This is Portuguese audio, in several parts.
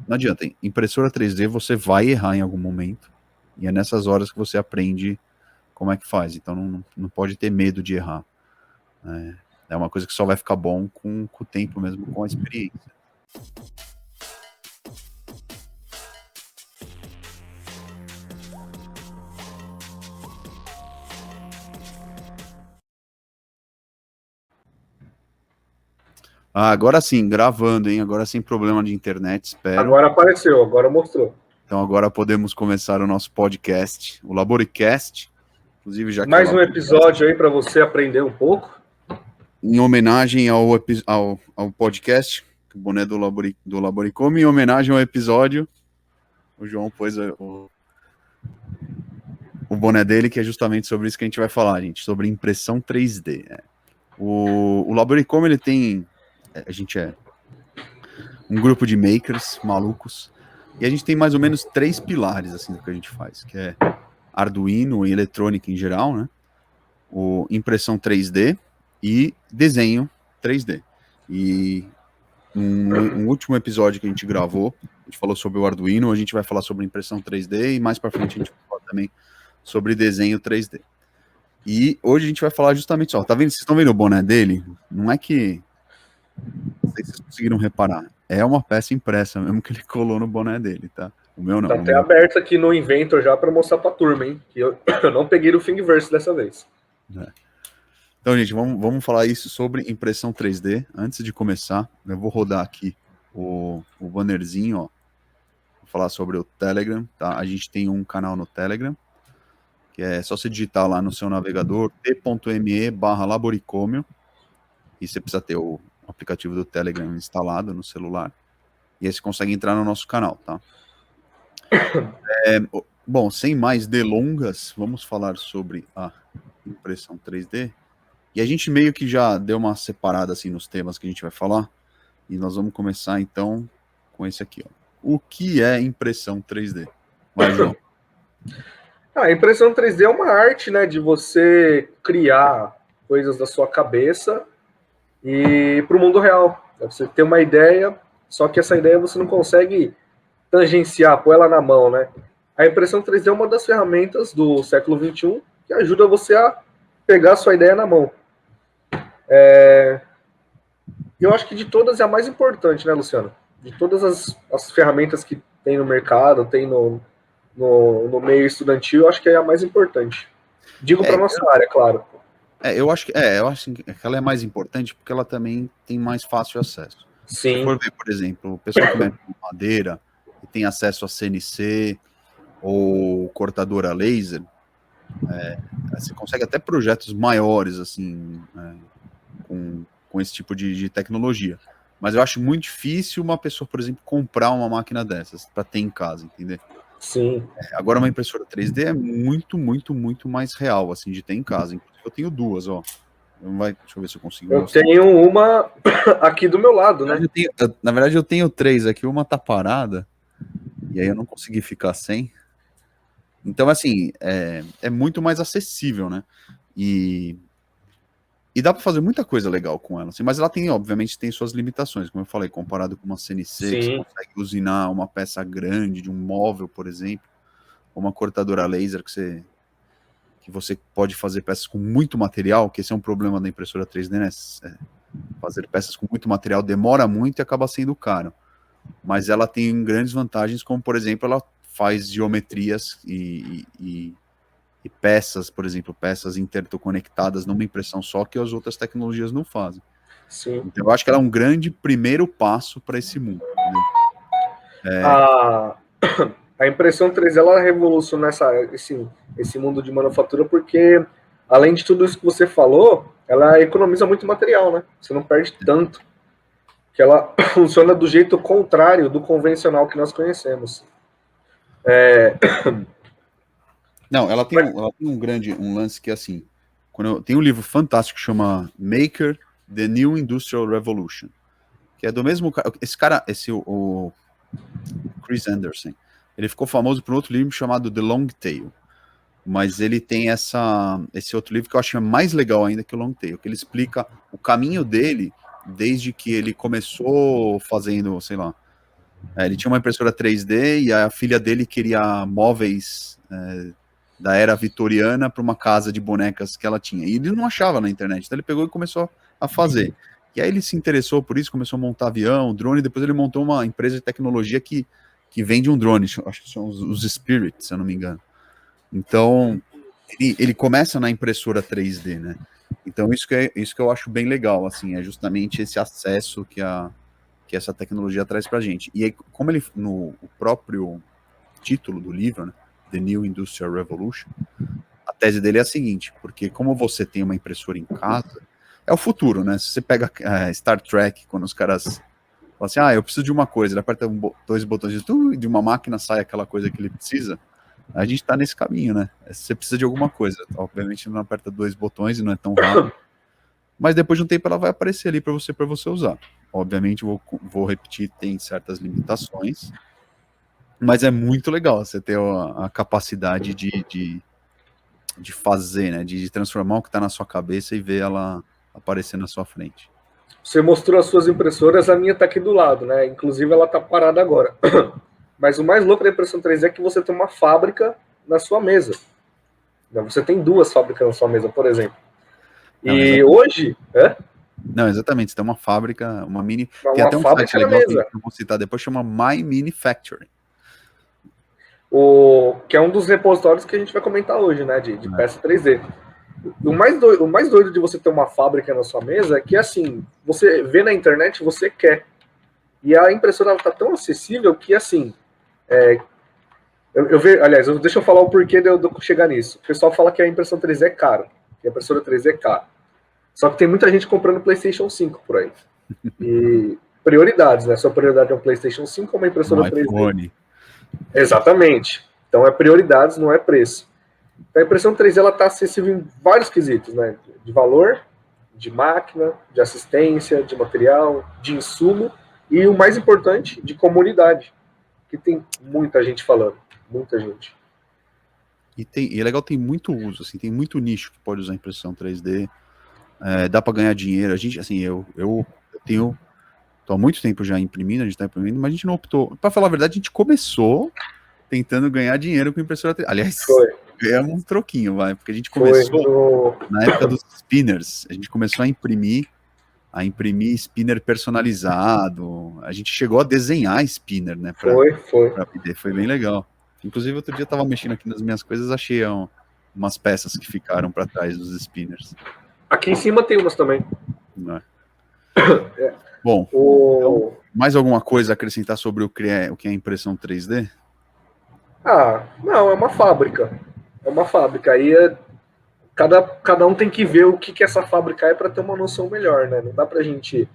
não adianta, impressora 3D você vai errar em algum momento, e é nessas horas que você aprende como é que faz, então não pode ter medo de errar. É uma coisa que só vai ficar bom com o tempo mesmo, com a experiência. Agora sim, gravando, hein? Agora sem problema de internet, espero. Agora apareceu, agora mostrou. Então agora podemos começar o nosso podcast, o Laboricast. Inclusive, já que Mais um episódio aí para você aprender um pouco. Em homenagem ao podcast, o boné do Laboricome, em homenagem ao episódio, o João pôs o boné dele, que é justamente sobre isso que a gente vai falar, gente, sobre impressão 3D. O Laboricome, ele tem... A gente é um grupo de makers malucos, e a gente tem mais ou menos 3 pilares, assim, do que a gente faz, que é Arduino e eletrônica em geral, né? O impressão 3D e desenho 3D. E um último episódio que a gente gravou, a gente falou sobre o Arduino, a gente vai falar sobre impressão 3D e mais para frente a gente vai falar também sobre desenho 3D. E hoje a gente vai falar justamente só, tá vendo? Vocês estão vendo o boné dele? Não é que, não sei se vocês conseguiram reparar, é uma peça impressa mesmo que ele colou no boné dele, tá? O meu não. Tá até aberto aqui no Inventor já para mostrar para a turma, hein? Que eu não peguei o Thingiverse dessa vez. Então, gente, vamos falar isso sobre impressão 3D. Antes de começar, eu vou rodar aqui o bannerzinho, ó. Vou falar sobre o Telegram, tá? A gente tem um canal no Telegram, que é só você digitar lá no seu navegador t.me/laboricômio, e você precisa ter o aplicativo do Telegram instalado no celular, e aí você consegue entrar no nosso canal, tá? Bom, sem mais delongas, vamos falar sobre a impressão 3D, e a gente meio que já deu uma separada assim nos temas que a gente vai falar, e nós vamos começar então com esse aqui, ó. O que é impressão 3D? Vai, João. A impressão 3D é uma arte, né, de você criar coisas da sua cabeça e para o mundo real. Você tem uma ideia, só que essa ideia você não consegue tangenciar, pôr ela na mão, né? A impressão 3D é uma das ferramentas do século XXI que ajuda você a pegar a sua ideia na mão. Eu acho que de todas é a mais importante, né, Luciano? De todas as ferramentas que tem no mercado, tem no meio estudantil, eu acho que é a mais importante. Digo para nossa área, claro. Eu acho que ela é mais importante porque ela também tem mais fácil acesso. Sim. Se for ver, por exemplo, o pessoal que mexe com madeira e tem acesso a CNC ou cortadora laser, você consegue até projetos maiores assim, com esse tipo de tecnologia. Mas eu acho muito difícil uma pessoa, por exemplo, comprar uma máquina dessas para ter em casa, entendeu? Sim. Agora uma impressora 3D é muito, muito, muito mais real, assim, de ter em casa. Inclusive, eu tenho duas, ó. Deixa eu ver se eu consigo mostrar. Eu tenho uma aqui do meu lado, né? Na verdade, eu tenho 3 aqui. Uma tá parada, e aí eu não consegui ficar sem. Então, assim, é muito mais acessível, né? E dá para fazer muita coisa legal com ela, assim, mas ela tem, obviamente, tem suas limitações, como eu falei, comparado com uma CNC, Sim. que você consegue usinar uma peça grande de um móvel, por exemplo, ou uma cortadora laser que você pode fazer peças com muito material, que esse é um problema da impressora 3D, né? Fazer peças com muito material demora muito e acaba sendo caro. Mas ela tem grandes vantagens, como, por exemplo, ela faz geometrias e peças, por exemplo, peças interconectadas numa impressão só que as outras tecnologias não fazem. Sim. Então, eu acho que ela é um grande primeiro passo para esse mundo. A impressão 3D ela revoluciona esse mundo de manufatura porque, além de tudo isso que você falou, ela economiza muito material, né? Você não perde tanto. Que ela funciona do jeito contrário do convencional que nós conhecemos. Não, ela tem um lance que é assim, tem um livro fantástico que chama Maker, The New Industrial Revolution, que é do mesmo cara, o Chris Anderson, ele ficou famoso por outro livro chamado The Long Tail, mas ele tem esse outro livro que eu acho mais legal ainda que o Long Tail, que ele explica o caminho dele desde que ele começou fazendo, sei lá, Ele tinha uma impressora 3D e a filha dele queria móveis da era vitoriana para uma casa de bonecas que ela tinha. E ele não achava na internet, então ele pegou e começou a fazer. E aí ele se interessou por isso, começou a montar avião, drone, depois ele montou uma empresa de tecnologia que vende um drone, acho que são os Spirit, se eu não me engano. Então, ele começa na impressora 3D, né? Então, isso que eu acho bem legal, assim, é justamente esse acesso que essa tecnologia traz pra gente. E aí, como ele, no próprio título do livro, né, The New Industrial Revolution, a tese dele é a seguinte, porque como você tem uma impressora em casa, é o futuro, né? Se você pega Star Trek, quando os caras falam assim, eu preciso de uma coisa, ele aperta dois botões de uma máquina sai aquela coisa que ele precisa, a gente tá nesse caminho, né? Você precisa de alguma coisa, obviamente não aperta dois botões e não é tão rápido, mas depois de um tempo ela vai aparecer ali para você usar. Obviamente, vou repetir, tem certas limitações, mas é muito legal você ter a capacidade de fazer, né? De transformar o que está na sua cabeça e ver ela aparecer na sua frente. Você mostrou as suas impressoras, a minha está aqui do lado, né? Inclusive ela está parada agora. Mas o mais louco da impressão 3D é que você tem uma fábrica na sua mesa. Você tem duas fábricas na sua mesa, por exemplo. E hoje... Não, exatamente. Você tem uma fábrica, uma mini... Tem Uma até um fábrica site legal que mesa. eu vou citar depois, chama My Mini Factory. Que é um dos repositórios que a gente vai comentar hoje, né? De peça 3D. O mais doido de você ter uma fábrica na sua mesa é que, assim, você vê na internet, você quer. E a impressora está tão acessível que, assim... Aliás, deixa eu falar o porquê de eu chegar nisso. O pessoal fala que a impressão 3D é caro. Que a impressora 3D é cara. Só que tem muita gente comprando PlayStation 5 por aí. E prioridades, né? Sua prioridade é um PlayStation 5 ou uma impressora 3D? iPhone. Exatamente. Então é prioridades, não é preço. Então, a impressão 3D está acessível em vários quesitos, né? De valor, de máquina, de assistência, de material, de insumo e, o mais importante, de comunidade. Que tem muita gente falando. Muita gente. E é legal, tem muito uso, assim, tem muito nicho que pode usar impressão 3D. Dá para ganhar dinheiro. A gente, assim, eu tô há muito tempo já imprimindo, a gente tá imprimindo, mas a gente não optou. Para falar a verdade, a gente começou tentando ganhar dinheiro com impressora 3D. Aliás, ganhamos um troquinho, porque a gente começou na época dos spinners. A gente começou a imprimir spinner personalizado. A gente chegou a desenhar spinner, né? Foi bem legal. Inclusive, outro dia eu tava mexendo aqui nas minhas coisas, achei umas peças que ficaram para trás dos spinners. Aqui em cima tem umas também. Bom, então, mais alguma coisa a acrescentar sobre o que é impressão 3D? Não, é uma fábrica. É uma fábrica. Aí cada um tem que ver o que essa fábrica é para ter uma noção melhor, né? Não dá pra gente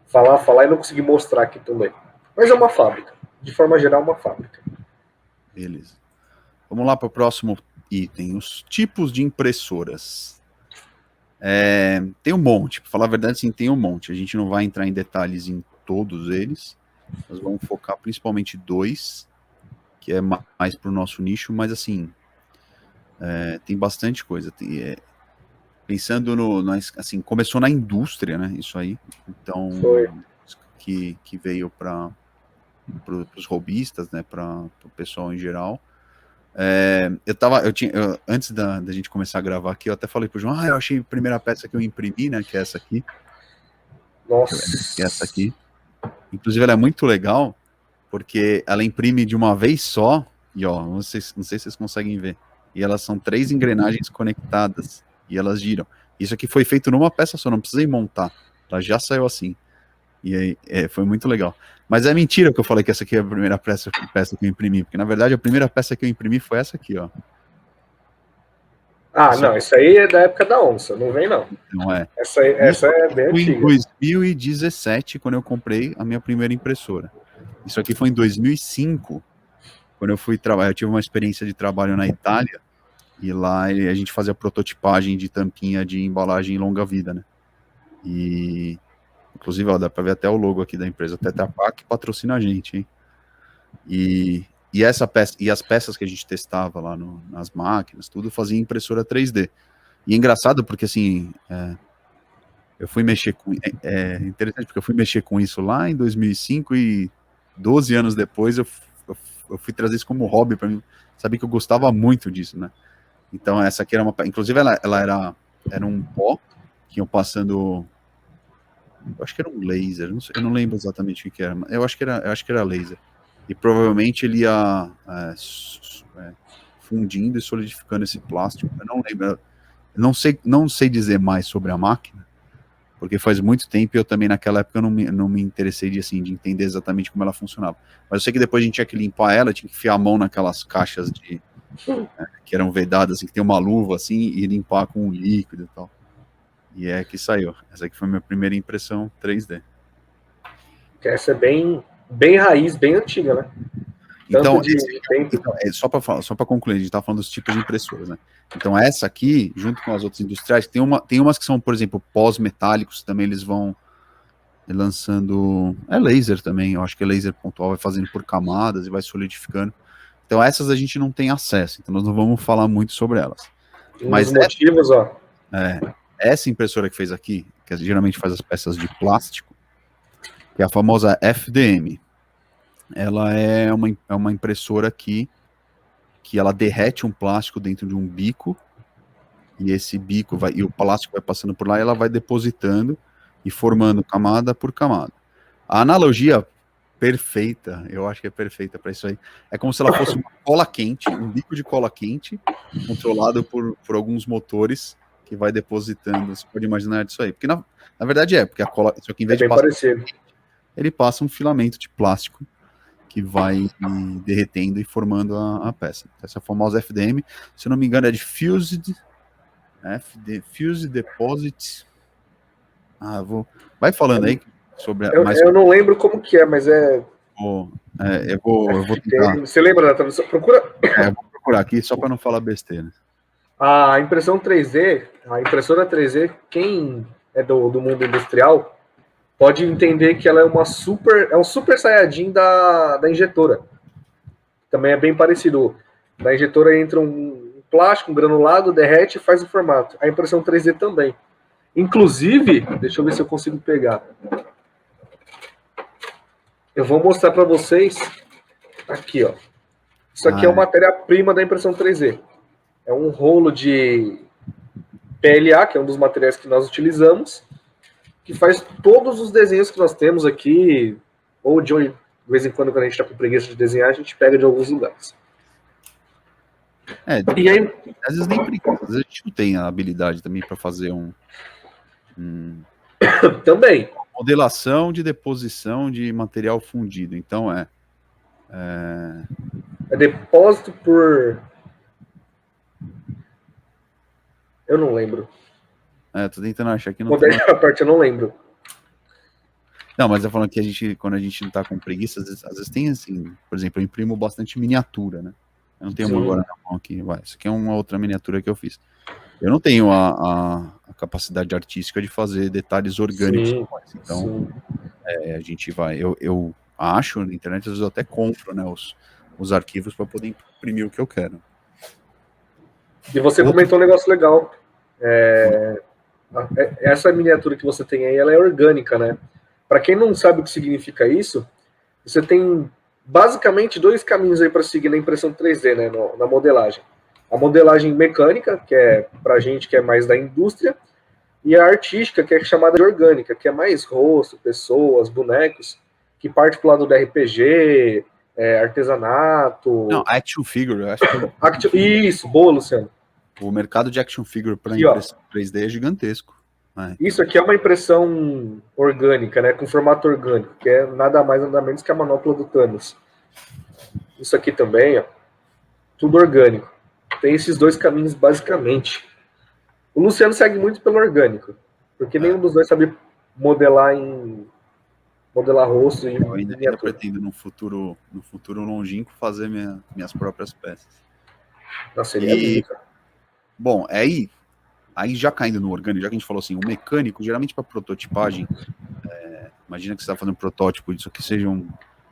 falar e não conseguir mostrar aqui também. Mas é uma fábrica. De forma geral, uma fábrica. Beleza. Vamos lá para o próximo item. Os tipos de impressoras. Tem um monte. Para falar a verdade, sim, tem um monte. A gente não vai entrar em detalhes em todos eles. Nós vamos focar principalmente dois, que é mais para o nosso nicho, mas assim, tem bastante coisa. Pensando assim, começou na indústria, né? Isso aí. Então, que veio para os robistas, né? Para o pessoal em geral. Antes da gente começar a gravar aqui, eu até falei pro João, eu achei a primeira peça que eu imprimi, né? Que é essa aqui. Nossa. Que é essa aqui. Inclusive, ela é muito legal, porque ela imprime de uma vez só, e não sei se vocês conseguem ver. E elas são 3 engrenagens conectadas, e elas giram. Isso aqui foi feito numa peça só, não precisei montar. Ela já saiu assim. E aí, foi muito legal. Mas é mentira que eu falei que essa aqui é a primeira peça que eu imprimi, porque na verdade a primeira peça que eu imprimi foi essa aqui, ó. Não, isso aí é da época da onça, não vem não. Não é. Essa é bem foi antiga. Foi em 2017, quando eu comprei a minha primeira impressora. Isso aqui foi em 2005, quando eu fui trabalhar. Eu tive uma experiência de trabalho na Itália, e lá a gente fazia prototipagem de tampinha de embalagem longa-vida, né? E... Inclusive, dá para ver até o logo aqui da empresa, Tetra Pak, que patrocina a gente, hein? E essa peça, e as peças que a gente testava lá nas máquinas, tudo fazia impressora 3D. E é engraçado porque, assim, eu fui mexer com... interessante porque eu fui mexer com isso lá em 2005 e 12 anos depois, eu fui trazer isso como hobby para mim. Sabia que eu gostava muito disso, né? Então, essa aqui era uma. Inclusive, ela era um pó que iam passando. Eu acho que era um laser, não sei, eu não lembro exatamente o que era, mas eu acho que era laser. E provavelmente ele ia fundindo e solidificando esse plástico. Eu não lembro, eu não sei dizer mais sobre a máquina, porque faz muito tempo e eu também naquela época eu não me interessei de entender exatamente como ela funcionava. Mas eu sei que depois a gente tinha que limpar ela, tinha que enfiar a mão naquelas caixas que eram vedadas, assim, que tem uma luva assim, e limpar com um líquido e tal. E é que saiu. Essa aqui foi a minha primeira impressão 3D. Que essa é bem raiz, bem antiga, né? Então, só para concluir, a gente está falando dos tipos de impressoras, né? Então, essa aqui, junto com as outras industriais, tem umas que são, por exemplo, pós-metálicos, também eles vão lançando. É laser também, eu acho que é laser pontual, vai fazendo por camadas e vai solidificando. Então, essas a gente não tem acesso, então nós não vamos falar muito sobre elas. Um dos motivos, ó. Essa impressora que fez aqui, que geralmente faz as peças de plástico, que é a famosa FDM. Ela é uma impressora que ela derrete um plástico dentro de um bico, e esse bico e o plástico vai passando por lá e ela vai depositando e formando camada por camada. A analogia perfeita, eu acho que é perfeita para isso aí, é como se ela fosse uma cola quente, um bico de cola quente, controlado por alguns motores que vai depositando. Você pode imaginar disso aí, porque na verdade porque a cola, só que em vez de passar, ele passa um filamento de plástico que vai derretendo e formando a peça. Essa famosa FDM, se eu não me engano, é de Fused Deposit. Vai falando aí sobre eu não lembro como que é, mas é. Eu vou tentar. Você lembra da tradução? Procura. Eu vou procurar aqui só para não falar besteira. A impressão 3D, a impressora 3D, quem é do mundo industrial pode entender que ela é um super saiyajin da injetora. Também é bem parecido. Na injetora entra um plástico, um granulado, derrete e faz o formato. A impressão 3D também. Inclusive, deixa eu ver se eu consigo pegar. Eu vou mostrar para vocês aqui, ó. Isso aqui é uma matéria-prima da impressão 3D. É um rolo de PLA, que é um dos materiais que nós utilizamos, que faz todos os desenhos que nós temos aqui, ou de vez em quando a gente está com preguiça de desenhar, a gente pega de alguns lugares. E aí, às vezes nem preguiça, às vezes a gente não tem a habilidade também para fazer também modelação de deposição de material fundido. Então é depósito por. Eu não lembro. Tô tentando achar aqui. Modéstia à parte, eu não lembro. Não, mas eu falando que quando a gente não tá com preguiça, às vezes tem assim, por exemplo, eu imprimo bastante miniatura, né? Eu não tenho uma agora na mão aqui. Isso aqui é uma outra miniatura que eu fiz. Eu não tenho a capacidade artística de fazer detalhes orgânicos. Então, a gente vai. Eu acho na internet, às vezes eu até compro, né, os arquivos para poder imprimir o que eu quero. E você comentou um negócio legal. Essa miniatura que você tem aí, ela é orgânica, né? Para quem não sabe o que significa isso, você tem basicamente dois caminhos aí para seguir na impressão 3D, né, na modelagem. A modelagem mecânica, que é para gente que é mais da indústria, e a artística, que é chamada de orgânica, que é mais rosto, pessoas, bonecos, que parte para o lado do RPG, artesanato. Não, action figure, eu acho que Isso, boa, Luciano. O mercado de action figure para impressão 3D é gigantesco. Isso aqui é uma impressão orgânica, né, com formato orgânico, que é nada mais nada menos que a manopla do Thanos. Isso aqui também, ó, tudo orgânico. Tem esses dois caminhos basicamente. O Luciano segue muito pelo orgânico, porque nenhum dos dois sabe modelar rosto e eu ainda pretendo no futuro longínquo fazer minhas próprias peças. Nossa, seria lindo. Bom, aí já caindo no orgânico, já que a gente falou assim, o mecânico, geralmente para prototipagem, imagina que você está fazendo um protótipo disso aqui, seja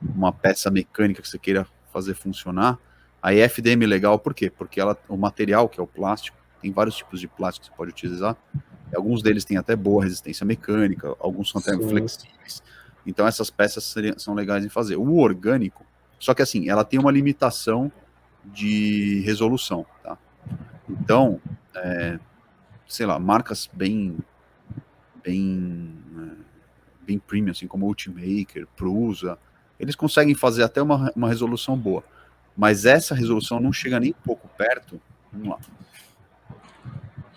uma peça mecânica que você queira fazer funcionar, aí FDM é legal, por quê? Porque o material, que é o plástico, tem vários tipos de plástico que você pode utilizar, alguns deles têm até boa resistência mecânica, alguns são até flexíveis, Então essas peças são legais em fazer. O orgânico, só que assim, ela tem uma limitação de resolução, tá? Então, sei lá, marcas bem premium, assim como Ultimaker, Prusa, eles conseguem fazer até uma resolução boa. Mas essa resolução não chega nem um pouco perto. Vamos lá.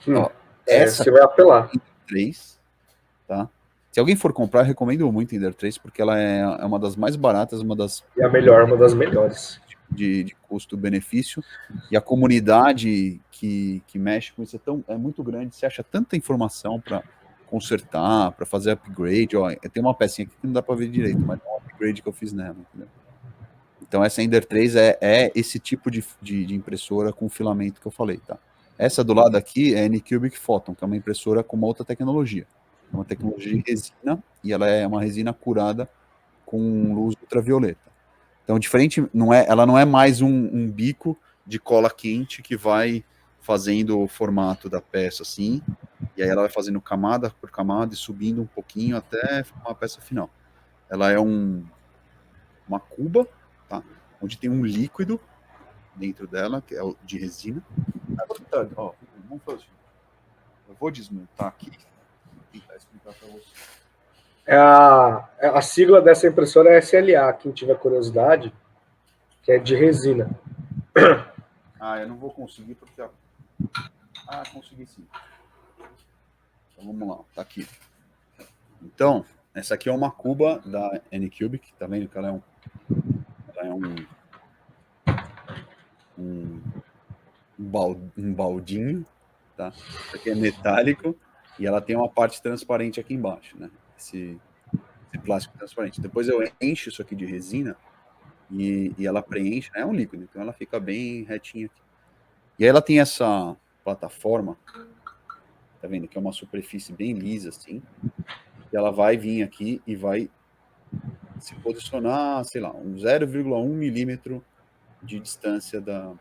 Ó, essa você vai apelar. 3, tá? Se alguém for comprar, eu recomendo muito a Ender 3, porque ela é uma das mais baratas, uma das... É a melhor, uma das melhores. De custo-benefício, e a comunidade que mexe com isso é muito grande, você acha tanta informação para consertar, para fazer upgrade. Ó, tem uma pecinha aqui que não dá para ver direito, mas é um upgrade que eu fiz nela, entendeu? Então essa Ender 3 é esse tipo de impressora com filamento que eu falei, tá? Essa do lado aqui é a Anycubic Photon, que é uma impressora com uma outra tecnologia. É uma tecnologia de resina, e ela é uma resina curada com luz ultravioleta. Então, diferente, ela não é mais um bico de cola quente que vai fazendo o formato da peça assim, e aí ela vai fazendo camada por camada e subindo um pouquinho até formar a peça final. Ela é uma cuba, tá? Onde tem um líquido dentro dela, que é de resina. Ó, vamos fazer. Eu vou desmontar aqui e tentar explicar para você. A sigla dessa impressora é SLA, quem tiver curiosidade, que é de resina. Eu não vou conseguir porque... consegui sim. Então vamos lá, tá aqui. Então, essa aqui é uma cuba da Anycubic, tá vendo que ela é um baldinho, tá? Isso aqui é metálico e ela tem uma parte transparente aqui embaixo, né? Esse plástico transparente. Depois eu encho isso aqui de resina e ela preenche, né? É um líquido, então ela fica bem retinha aqui. E aí ela tem essa plataforma, tá vendo? Que é uma superfície bem lisa, assim. E ela vai vir aqui e vai se posicionar, sei lá, um 0,1 milímetro de distância do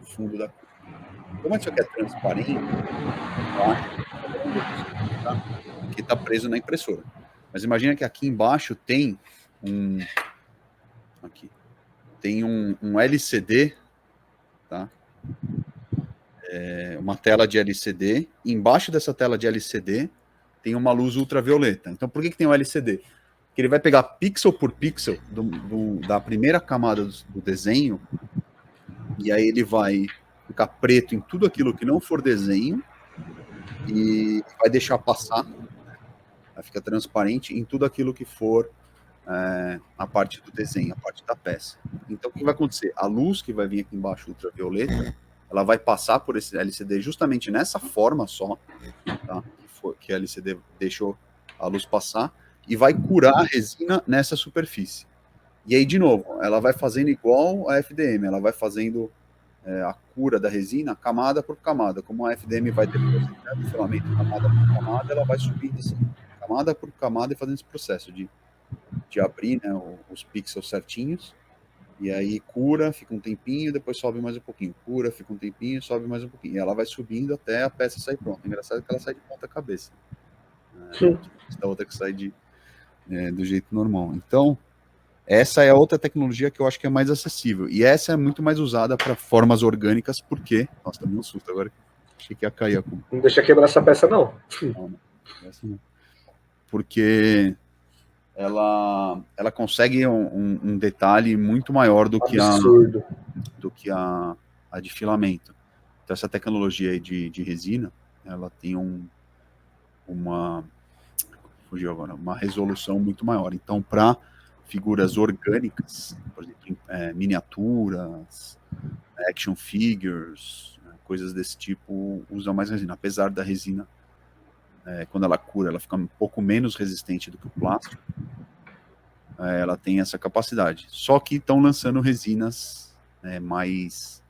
fundo da cuba. Como isso aqui é transparente, que está preso na impressora. Mas imagina que aqui embaixo tem um LCD, tá? Uma tela de LCD. E embaixo dessa tela de LCD tem uma luz ultravioleta. Então, por que tem um LCD? Porque ele vai pegar pixel por pixel da primeira camada do desenho, e aí ele vai ficar preto em tudo aquilo que não for desenho e vai deixar passar, vai ficar transparente em tudo aquilo que for a parte do desenho, a parte da peça. Então, o que vai acontecer? A luz que vai vir aqui embaixo, ultravioleta, ela vai passar por esse LCD justamente nessa forma só, tá? Que a LCD deixou a luz passar, e vai curar a resina nessa superfície. E aí, de novo, ela vai fazendo igual a FDM, ela vai fazendo a cura da resina camada por camada. Como a FDM vai depositando o filamento camada por camada, ela vai subindo assim, camada por camada, e fazendo esse processo de abrir, né, os pixels certinhos, e aí cura, fica um tempinho, depois sobe mais um pouquinho, cura, fica um tempinho, sobe mais um pouquinho, e ela vai subindo até a peça sair pronta. Engraçado que ela sai de ponta cabeça, da outra que sai do jeito normal. Então, essa é a outra tecnologia que eu acho que é mais acessível, e essa é muito mais usada para formas orgânicas, porque... Nossa, tá meio susto agora, achei que ia cair a cuba. Não deixa quebrar essa peça, não. Não, essa não. Porque ela consegue um detalhe muito maior do que a de filamento. Então, essa tecnologia aí de resina, ela tem uma resolução muito maior. Então, para figuras orgânicas, por exemplo, miniaturas, action figures, coisas desse tipo, usa mais resina. Apesar da resina, quando ela cura, ela fica um pouco menos resistente do que o plástico. Ela tem essa capacidade. Só que estão lançando resinas mais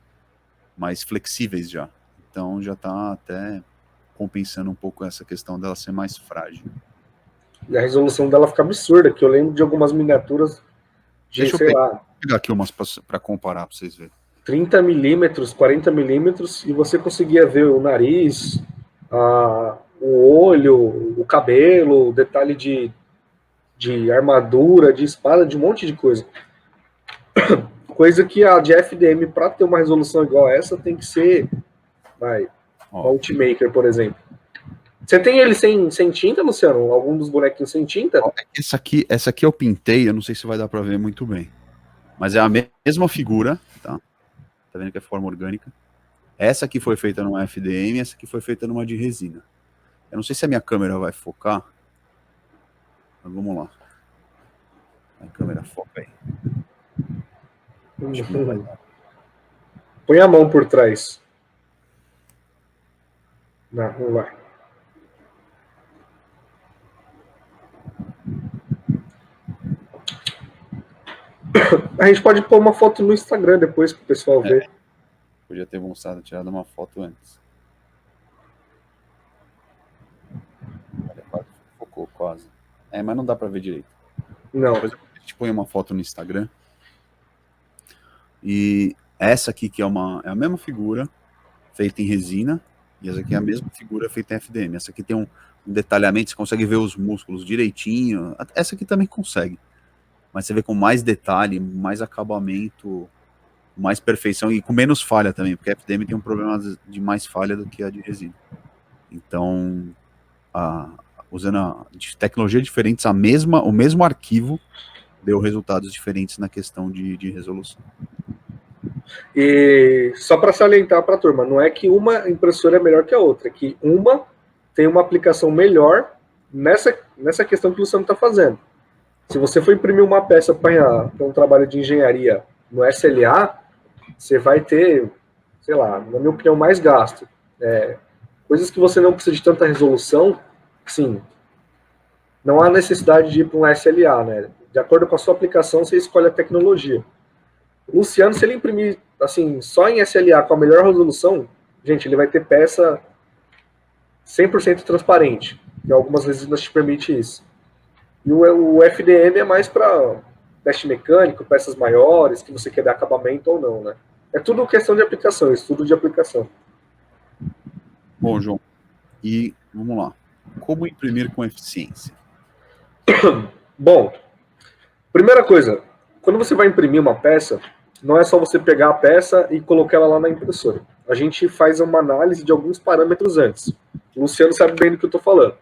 flexíveis já. Então já está até compensando um pouco essa questão dela ser mais frágil. E a resolução dela fica absurda, que eu lembro de algumas miniaturas de, Deixa eu pegar aqui umas para comparar para vocês verem. 30 milímetros, 40 milímetros, e você conseguia ver o nariz, o olho, o cabelo, o detalhe de de armadura, de espada, de um monte de coisa. Coisa que a de FDM, para ter uma resolução igual a essa, tem que ser uma Ultimaker, por exemplo. Você tem ele sem tinta, Luciano? Algum dos bonequinhos sem tinta? Essa aqui eu pintei, eu não sei se vai dar para ver muito bem. Mas é a mesma figura, tá? Tá vendo que é forma orgânica? Essa aqui foi feita numa FDM, essa aqui foi feita numa de resina. Eu não sei se a minha câmera vai focar. Mas vamos lá. A câmera foca aí. Põe a mão por trás. Não vai. A gente pode pôr uma foto no Instagram depois para o pessoal ver. Podia ter mostrado, tirado uma foto antes. Focou quase. Mas não dá para ver direito. Não. Depois a gente põe uma foto no Instagram. E essa aqui que é a mesma figura feita em resina, e essa aqui é a mesma figura feita em FDM. Essa aqui tem um detalhamento, você consegue ver os músculos direitinho. Essa aqui também consegue, mas você vê com mais detalhe, mais acabamento, mais perfeição e com menos falha também, porque a FDM tem um problema de mais falha do que a de resina. Então, usando tecnologias diferentes, o mesmo arquivo deu resultados diferentes na questão de resolução. E só para salientar para a turma, não é que uma impressora é melhor que a outra, é que uma tem uma aplicação melhor nessa questão que o Luciano está fazendo. Se você for imprimir uma peça para um trabalho de engenharia no SLA, você vai ter, sei lá, na minha opinião, mais gasto. Coisas que você não precisa de tanta resolução, sim, não há necessidade de ir para um SLA, né? De acordo com a sua aplicação, você escolhe a tecnologia. O Luciano, se ele imprimir assim, só em SLA com a melhor resolução, gente, ele vai ter peça 100% transparente, que algumas resinas te permite isso. E o FDM é mais para teste mecânico, peças maiores, que você quer dar acabamento ou não, né? É tudo questão de aplicação, estudo de aplicação. Bom, João, e vamos lá. Como imprimir com eficiência? Bom, primeira coisa, quando você vai imprimir uma peça, não é só você pegar a peça e colocar ela lá na impressora. A gente faz uma análise de alguns parâmetros antes. O Luciano sabe bem do que eu estou falando.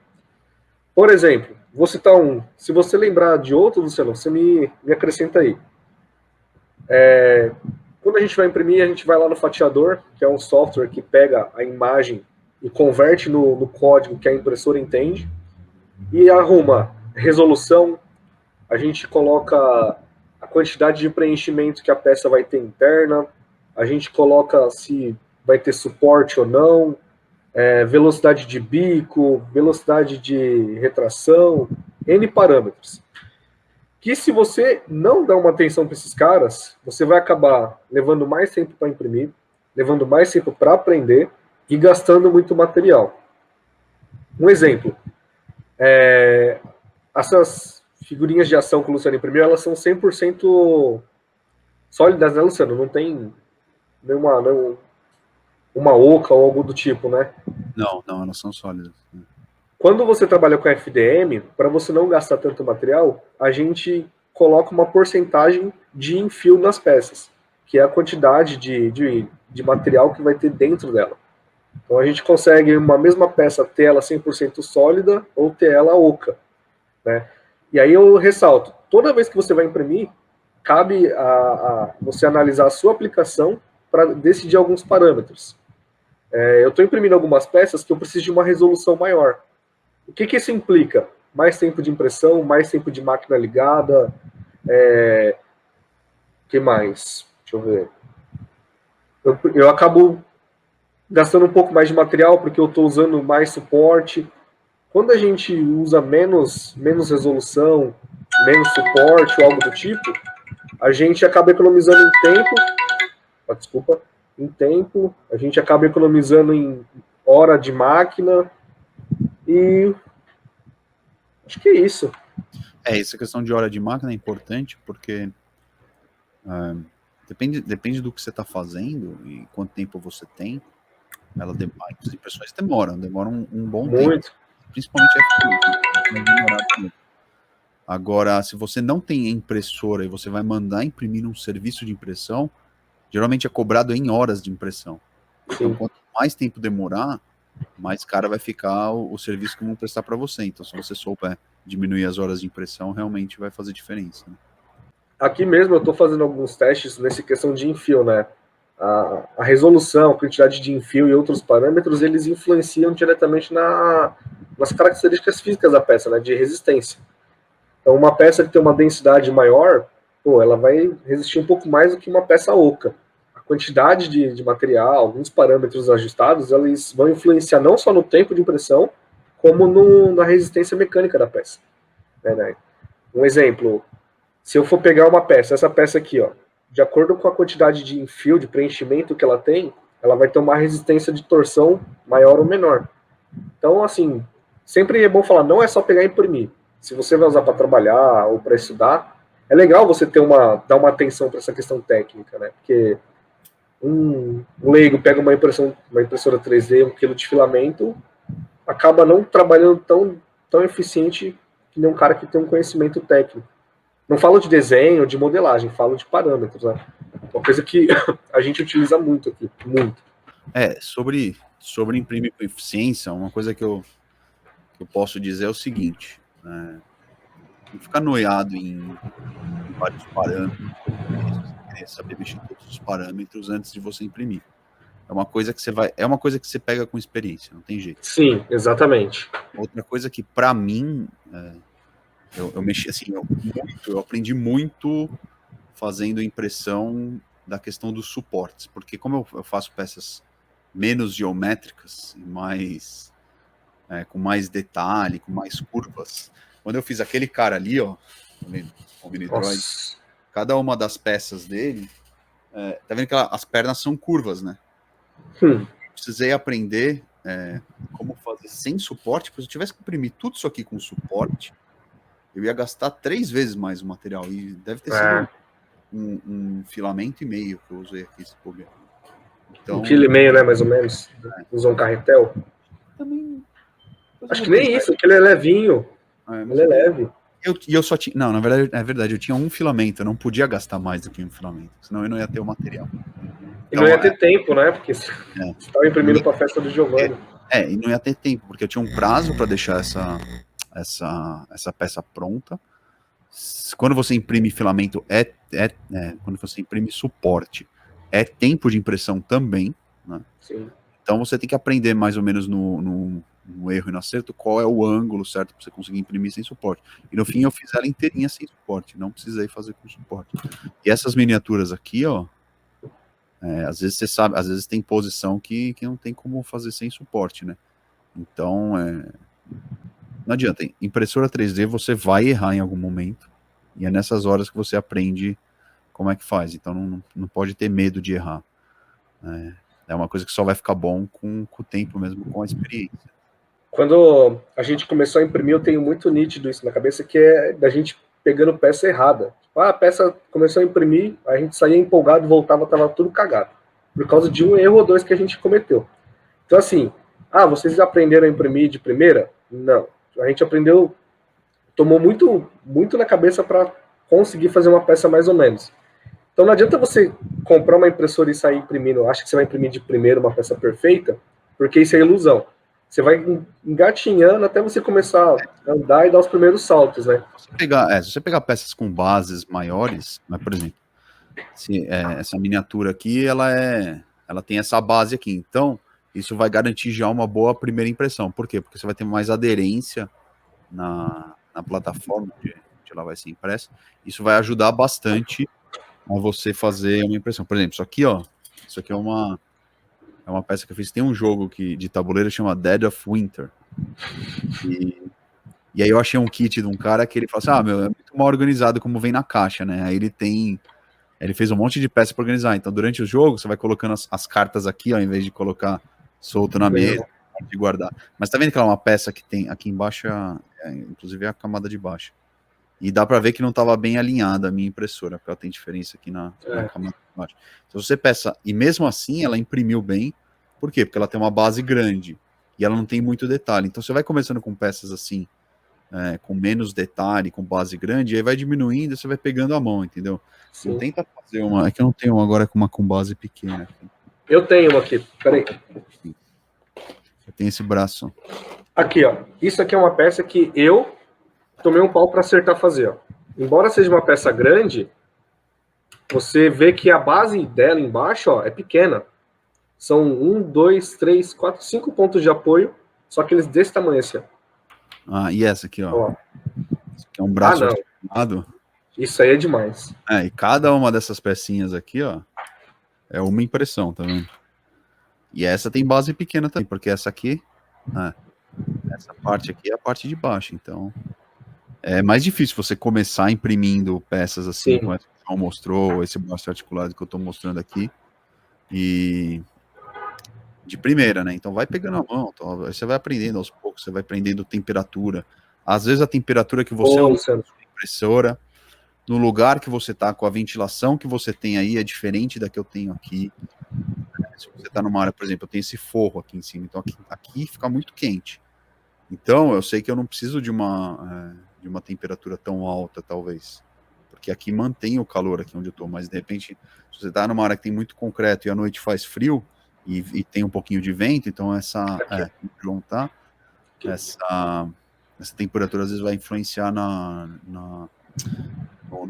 Por exemplo, vou citar um. Se você lembrar de outro, Luciano, você me acrescenta aí. Quando a gente vai imprimir, a gente vai lá no fatiador, que é um software que pega a imagem e converte no código que a impressora entende, e arruma resolução, a gente coloca a quantidade de preenchimento que a peça vai ter interna, a gente coloca se vai ter suporte ou não, velocidade de bico, velocidade de retração, N parâmetros. Que se você não dá uma atenção para esses caras, você vai acabar levando mais tempo para imprimir, levando mais tempo para aprender e gastando muito material. Um exemplo, essas figurinhas de ação que o Luciano imprimiu, elas são 100% sólidas, né, Luciano? Não tem uma oca ou algo do tipo, né? Não, elas são sólidas. Quando você trabalha com FDM, para você não gastar tanto material, a gente coloca uma porcentagem de enfio nas peças, que é a quantidade de material que vai ter dentro dela. Então a gente consegue, uma mesma peça, ter ela 100% sólida ou ter ela oca, né? E aí eu ressalto, toda vez que você vai imprimir, cabe a você analisar a sua aplicação para decidir alguns parâmetros. Eu estou imprimindo algumas peças que eu preciso de uma resolução maior. O que isso implica? Mais tempo de impressão, mais tempo de máquina ligada, que mais? Deixa eu ver. Eu acabo gastando um pouco mais de material porque eu estou usando mais suporte. Quando a gente usa menos resolução, menos suporte ou algo do tipo, a gente acaba economizando em tempo. Em tempo, a gente acaba economizando em hora de máquina e acho que é isso. Essa questão de hora de máquina é importante porque depende do que você está fazendo e quanto tempo você tem. As impressões demoram um bom Muito tempo, principalmente a FDM, Agora, se você não tem impressora e você vai mandar imprimir num serviço de impressão, geralmente é cobrado em horas de impressão. Então, Sim. quanto mais tempo demorar, mais caro vai ficar o serviço que vão prestar para você. Então, se você souber diminuir as horas de impressão, realmente vai fazer diferença. Né? Aqui mesmo eu estou fazendo alguns testes nessa questão de enfio, né? A resolução, a quantidade de enfio e outros parâmetros, eles influenciam diretamente nas características físicas da peça, né? De resistência. Então, uma peça que tem uma densidade maior, pô, ela vai resistir um pouco mais do que uma peça oca. A quantidade de material, alguns parâmetros ajustados, eles vão influenciar não só no tempo de impressão, como na resistência mecânica da peça. Né? Um exemplo, se eu for pegar uma peça, essa peça aqui, ó, de acordo com a quantidade de enfio, de preenchimento que ela tem, ela vai ter uma resistência de torção maior ou menor. Então, assim, sempre é bom falar, não é só pegar e imprimir. Se você vai usar para trabalhar ou para estudar, é legal você dar uma atenção para essa questão técnica, né? Porque um leigo pega uma impressora 3D, 1 quilo de filamento, acaba não trabalhando tão eficiente que nem um cara que tem um conhecimento técnico. Não falo de desenho, de modelagem, falo de parâmetros, né? Uma coisa que a gente utiliza muito aqui, muito. Sobre imprimir com eficiência, uma coisa que eu posso dizer é o seguinte, não ficar noiado em vários parâmetros, querer saber mexer em todos os parâmetros antes de você imprimir. É uma coisa que você pega com experiência, não tem jeito. Sim, exatamente. Outra coisa que, para mim, eu mexi assim, eu aprendi muito fazendo impressão da questão dos suportes, porque como eu faço peças menos geométricas e mais com mais detalhe, com mais curvas, quando eu fiz aquele cara ali, ó, o Minitroid, cada uma das peças dele, tá vendo que as pernas são curvas, né? Precisei aprender como fazer sem suporte, porque se eu tivesse que imprimir tudo isso aqui com suporte, eu ia gastar 3 vezes mais o material, e deve ter sido um filamento e meio que eu usei aqui, esse problema. Então, 1,5 kg, né, mais ou menos. Usou um carretel. Também. Acho que nem isso, porque ele é levinho. Ele é leve. Eu só tinha. Não, na verdade, é verdade, eu tinha um filamento, eu não podia gastar mais do que um filamento, senão eu não ia ter o material. E não ia ter tempo, né? Porque você estava imprimindo para a festa do Giovanni. E não ia ter tempo, porque eu tinha um prazo para deixar essa peça pronta. Quando você imprime filamento, quando você imprime suporte, é tempo de impressão também, né? Sim. Então você tem que aprender mais ou menos no erro e no acerto qual é o ângulo certo para você conseguir imprimir sem suporte. E no fim eu fiz ela inteirinha sem suporte, não precisei fazer com suporte. E essas miniaturas aqui, ó, às vezes você sabe, às vezes tem posição que não tem como fazer sem suporte, né? Então, não adianta. Impressora 3D você vai errar em algum momento, e é nessas horas que você aprende como é que faz. Então não pode ter medo de errar. É uma coisa que só vai ficar bom com o tempo mesmo, com a experiência. Quando a gente começou a imprimir, eu tenho muito nítido isso na cabeça, que é da gente pegando peça errada. Tipo, a peça começou a imprimir, a gente saía empolgado, voltava, tava tudo cagado. Por causa de um erro ou dois que a gente cometeu. Então, assim, vocês aprenderam a imprimir de primeira? Não. A gente aprendeu, tomou muito na cabeça para conseguir fazer uma peça mais ou menos. Então não adianta você comprar uma impressora e sair imprimindo, acha que você vai imprimir de primeira uma peça perfeita, porque isso é ilusão. Você vai engatinhando até você começar a andar e dar os primeiros saltos, né? Se você pegar peças com bases maiores, né, por exemplo, essa miniatura aqui, ela tem essa base aqui, então isso vai garantir já uma boa primeira impressão. Por quê? Porque você vai ter mais aderência na plataforma onde ela vai ser impressa. Isso vai ajudar bastante a você fazer uma impressão. Por exemplo, isso aqui é uma peça que eu fiz. Tem um jogo de tabuleiro chama Dead of Winter. E aí eu achei um kit de um cara que ele fala assim, é muito mal organizado como vem na caixa, né? Aí ele fez um monte de peça para organizar. Então, durante o jogo, você vai colocando as cartas aqui, ao invés de colocar solto na mesa, de guardar. Mas tá vendo que ela é uma peça que tem aqui embaixo, inclusive a camada de baixo. E dá para ver que não estava bem alinhada a minha impressora, porque ela tem diferença aqui na camada de baixo. Se você peça, e mesmo assim ela imprimiu bem, por quê? Porque ela tem uma base grande e ela não tem muito detalhe. Então você vai começando com peças assim, com menos detalhe, com base grande, e aí vai diminuindo, você vai pegando a mão, entendeu? Sim. Não tenta fazer uma... É que eu não tenho uma agora com uma com base pequena. Aqui. Eu tenho uma aqui, peraí. Eu tenho esse braço. Aqui, ó. Isso aqui é uma peça que eu tomei um pau para acertar fazer, ó. Embora seja uma peça grande, você vê que a base dela embaixo, ó, é pequena. São 1, 2, 3, 4, 5 pontos de apoio, só que eles desse tamanho assim, ó. Ah, e essa aqui, ó. Esse aqui é um Ah, braço não. articulado. Isso aí é demais. E cada uma dessas pecinhas aqui, ó, é uma impressão, tá vendo? E essa tem base pequena também, porque essa aqui, essa parte aqui é a parte de baixo, então é mais difícil você começar imprimindo peças assim, como essa que o João mostrou, esse braço articulado que eu tô mostrando aqui, e de primeira, né? Então vai pegando a mão, então, você vai aprendendo aos poucos, você vai aprendendo temperatura. Às vezes a temperatura que você usa na sua impressora, no lugar que você tá, com a ventilação que você tem aí, é diferente da que eu tenho aqui. Se você tá numa área, por exemplo, eu tenho esse forro aqui em cima, então aqui fica muito quente. Então eu sei que eu não preciso de uma temperatura tão alta, talvez. Porque aqui mantém o calor aqui onde eu tô, mas de repente, se você tá numa área que tem muito concreto e à noite faz frio, e tem um pouquinho de vento, então essa temperatura às vezes vai influenciar no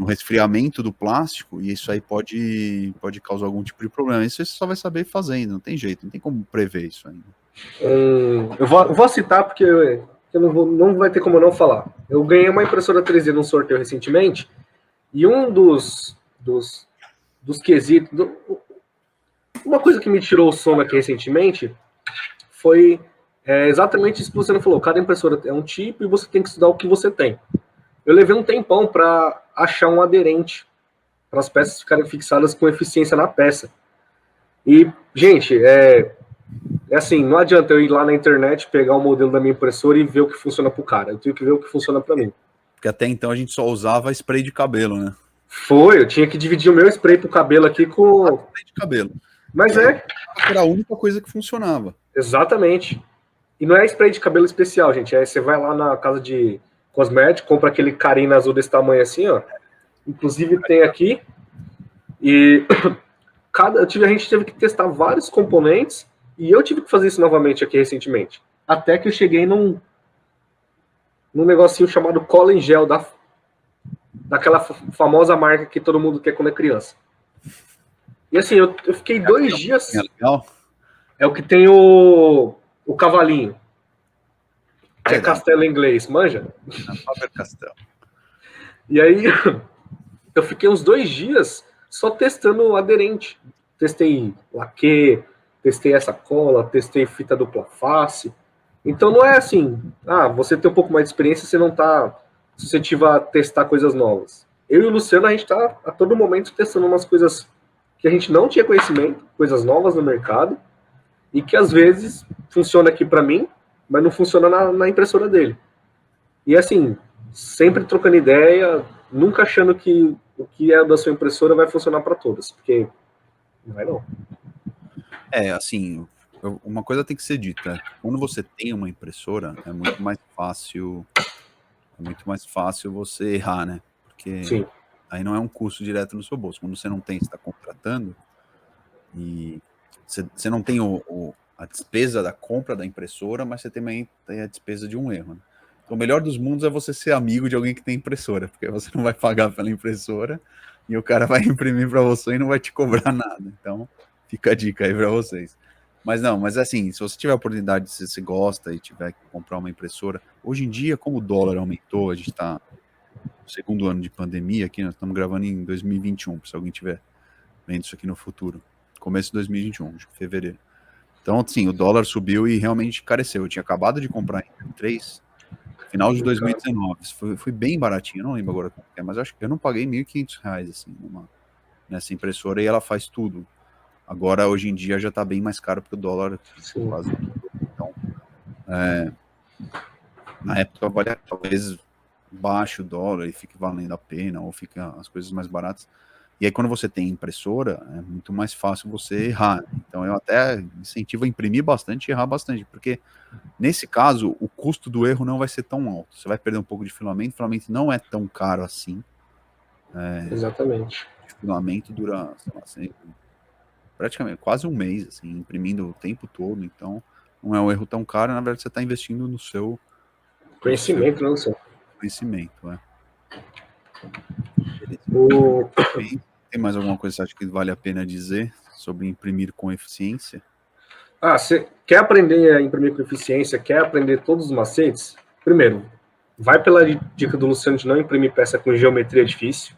resfriamento do plástico, e isso aí pode causar algum tipo de problema. Isso você só vai saber fazendo, não tem jeito, não tem como prever isso ainda. Eu vou citar porque eu não vai ter como eu não falar. Eu ganhei uma impressora 3D num sorteio recentemente, e um dos quesitos... Uma coisa que me tirou o sono aqui recentemente foi exatamente isso que você não falou. Cada impressora é um tipo e você tem que estudar o que você tem. Eu levei um tempão para achar um aderente para as peças ficarem fixadas com eficiência na peça. E, gente, assim, não adianta eu ir lá na internet, pegar o modelo da minha impressora e ver o que funciona pro cara. Eu tenho que ver o que funciona para mim. Porque até então a gente só usava spray de cabelo, né? Eu tinha que dividir o meu spray pro cabelo aqui com... Spray de cabelo. Mas era a única coisa que funcionava. Exatamente. E não é spray de cabelo especial, gente. Você vai lá na casa de cosmético, compra aquele Carina azul desse tamanho assim, ó. Inclusive tem aqui. E a gente teve que testar vários componentes. E eu tive que fazer isso novamente aqui recentemente. Até que eu cheguei num negocinho chamado cola em gel daquela famosa marca que todo mundo quer quando é criança. E assim, eu fiquei 2 dias... É o que tem o cavalinho. É castelo em inglês, manja? Faber-Castell. E aí, eu fiquei uns 2 dias só testando o aderente. Testei laque, testei essa cola, testei fita dupla face. Então não é assim, você tem um pouco mais de experiência, você não está suscetível a testar coisas novas. Eu e o Luciano, a gente está a todo momento testando umas coisas que a gente não tinha conhecimento, coisas novas no mercado, e que às vezes funciona aqui para mim, mas não funciona na impressora dele. E assim, sempre trocando ideia, nunca achando que o que é da sua impressora vai funcionar para todas, porque não vai não. Assim, uma coisa tem que ser dita. Quando você tem uma impressora, é muito mais fácil você errar, né? Porque Sim. Aí não é um custo direto no seu bolso. Quando você não tem, você está contratando, e você não tem a despesa da compra da impressora, mas você também tem a despesa de um erro. Né? Então, o melhor dos mundos é você ser amigo de alguém que tem impressora, porque você não vai pagar pela impressora e o cara vai imprimir para você e não vai te cobrar nada. Então, fica a dica aí para vocês. Mas assim, se você tiver a oportunidade, se você gosta e tiver que comprar uma impressora, hoje em dia, como o dólar aumentou, a gente está no segundo ano de pandemia aqui, nós estamos gravando em 2021, se alguém tiver vendo isso aqui no futuro. Começo de 2021, de fevereiro. Então, assim, o dólar subiu e realmente careceu. Eu tinha acabado de comprar em 3, final de 2019. Foi bem baratinho, eu não lembro agora quanto é, mas acho que eu não paguei R$1.500, assim, nessa impressora, e ela faz tudo. Agora, hoje em dia, já está bem mais caro, porque o dólar quase tudo. Então, na época, valia talvez baixo o dólar e fique valendo a pena, ou fica as coisas mais baratas. E aí, quando você tem impressora, é muito mais fácil você errar. Então eu até incentivo a imprimir bastante e errar bastante, porque nesse caso o custo do erro não vai ser tão alto. Você vai perder um pouco de filamento, o filamento não é tão caro assim. Exatamente. O filamento dura, sei lá, praticamente quase um mês, assim, imprimindo o tempo todo, então não é um erro tão caro, na verdade você está investindo no seu Conhecimento, não sei. conhecimento. O... Tem mais alguma coisa que você acha que vale a pena dizer sobre imprimir com eficiência? Você quer aprender a imprimir com eficiência, quer aprender todos os macetes? Primeiro, vai pela dica do Luciano de não imprimir peça com geometria difícil.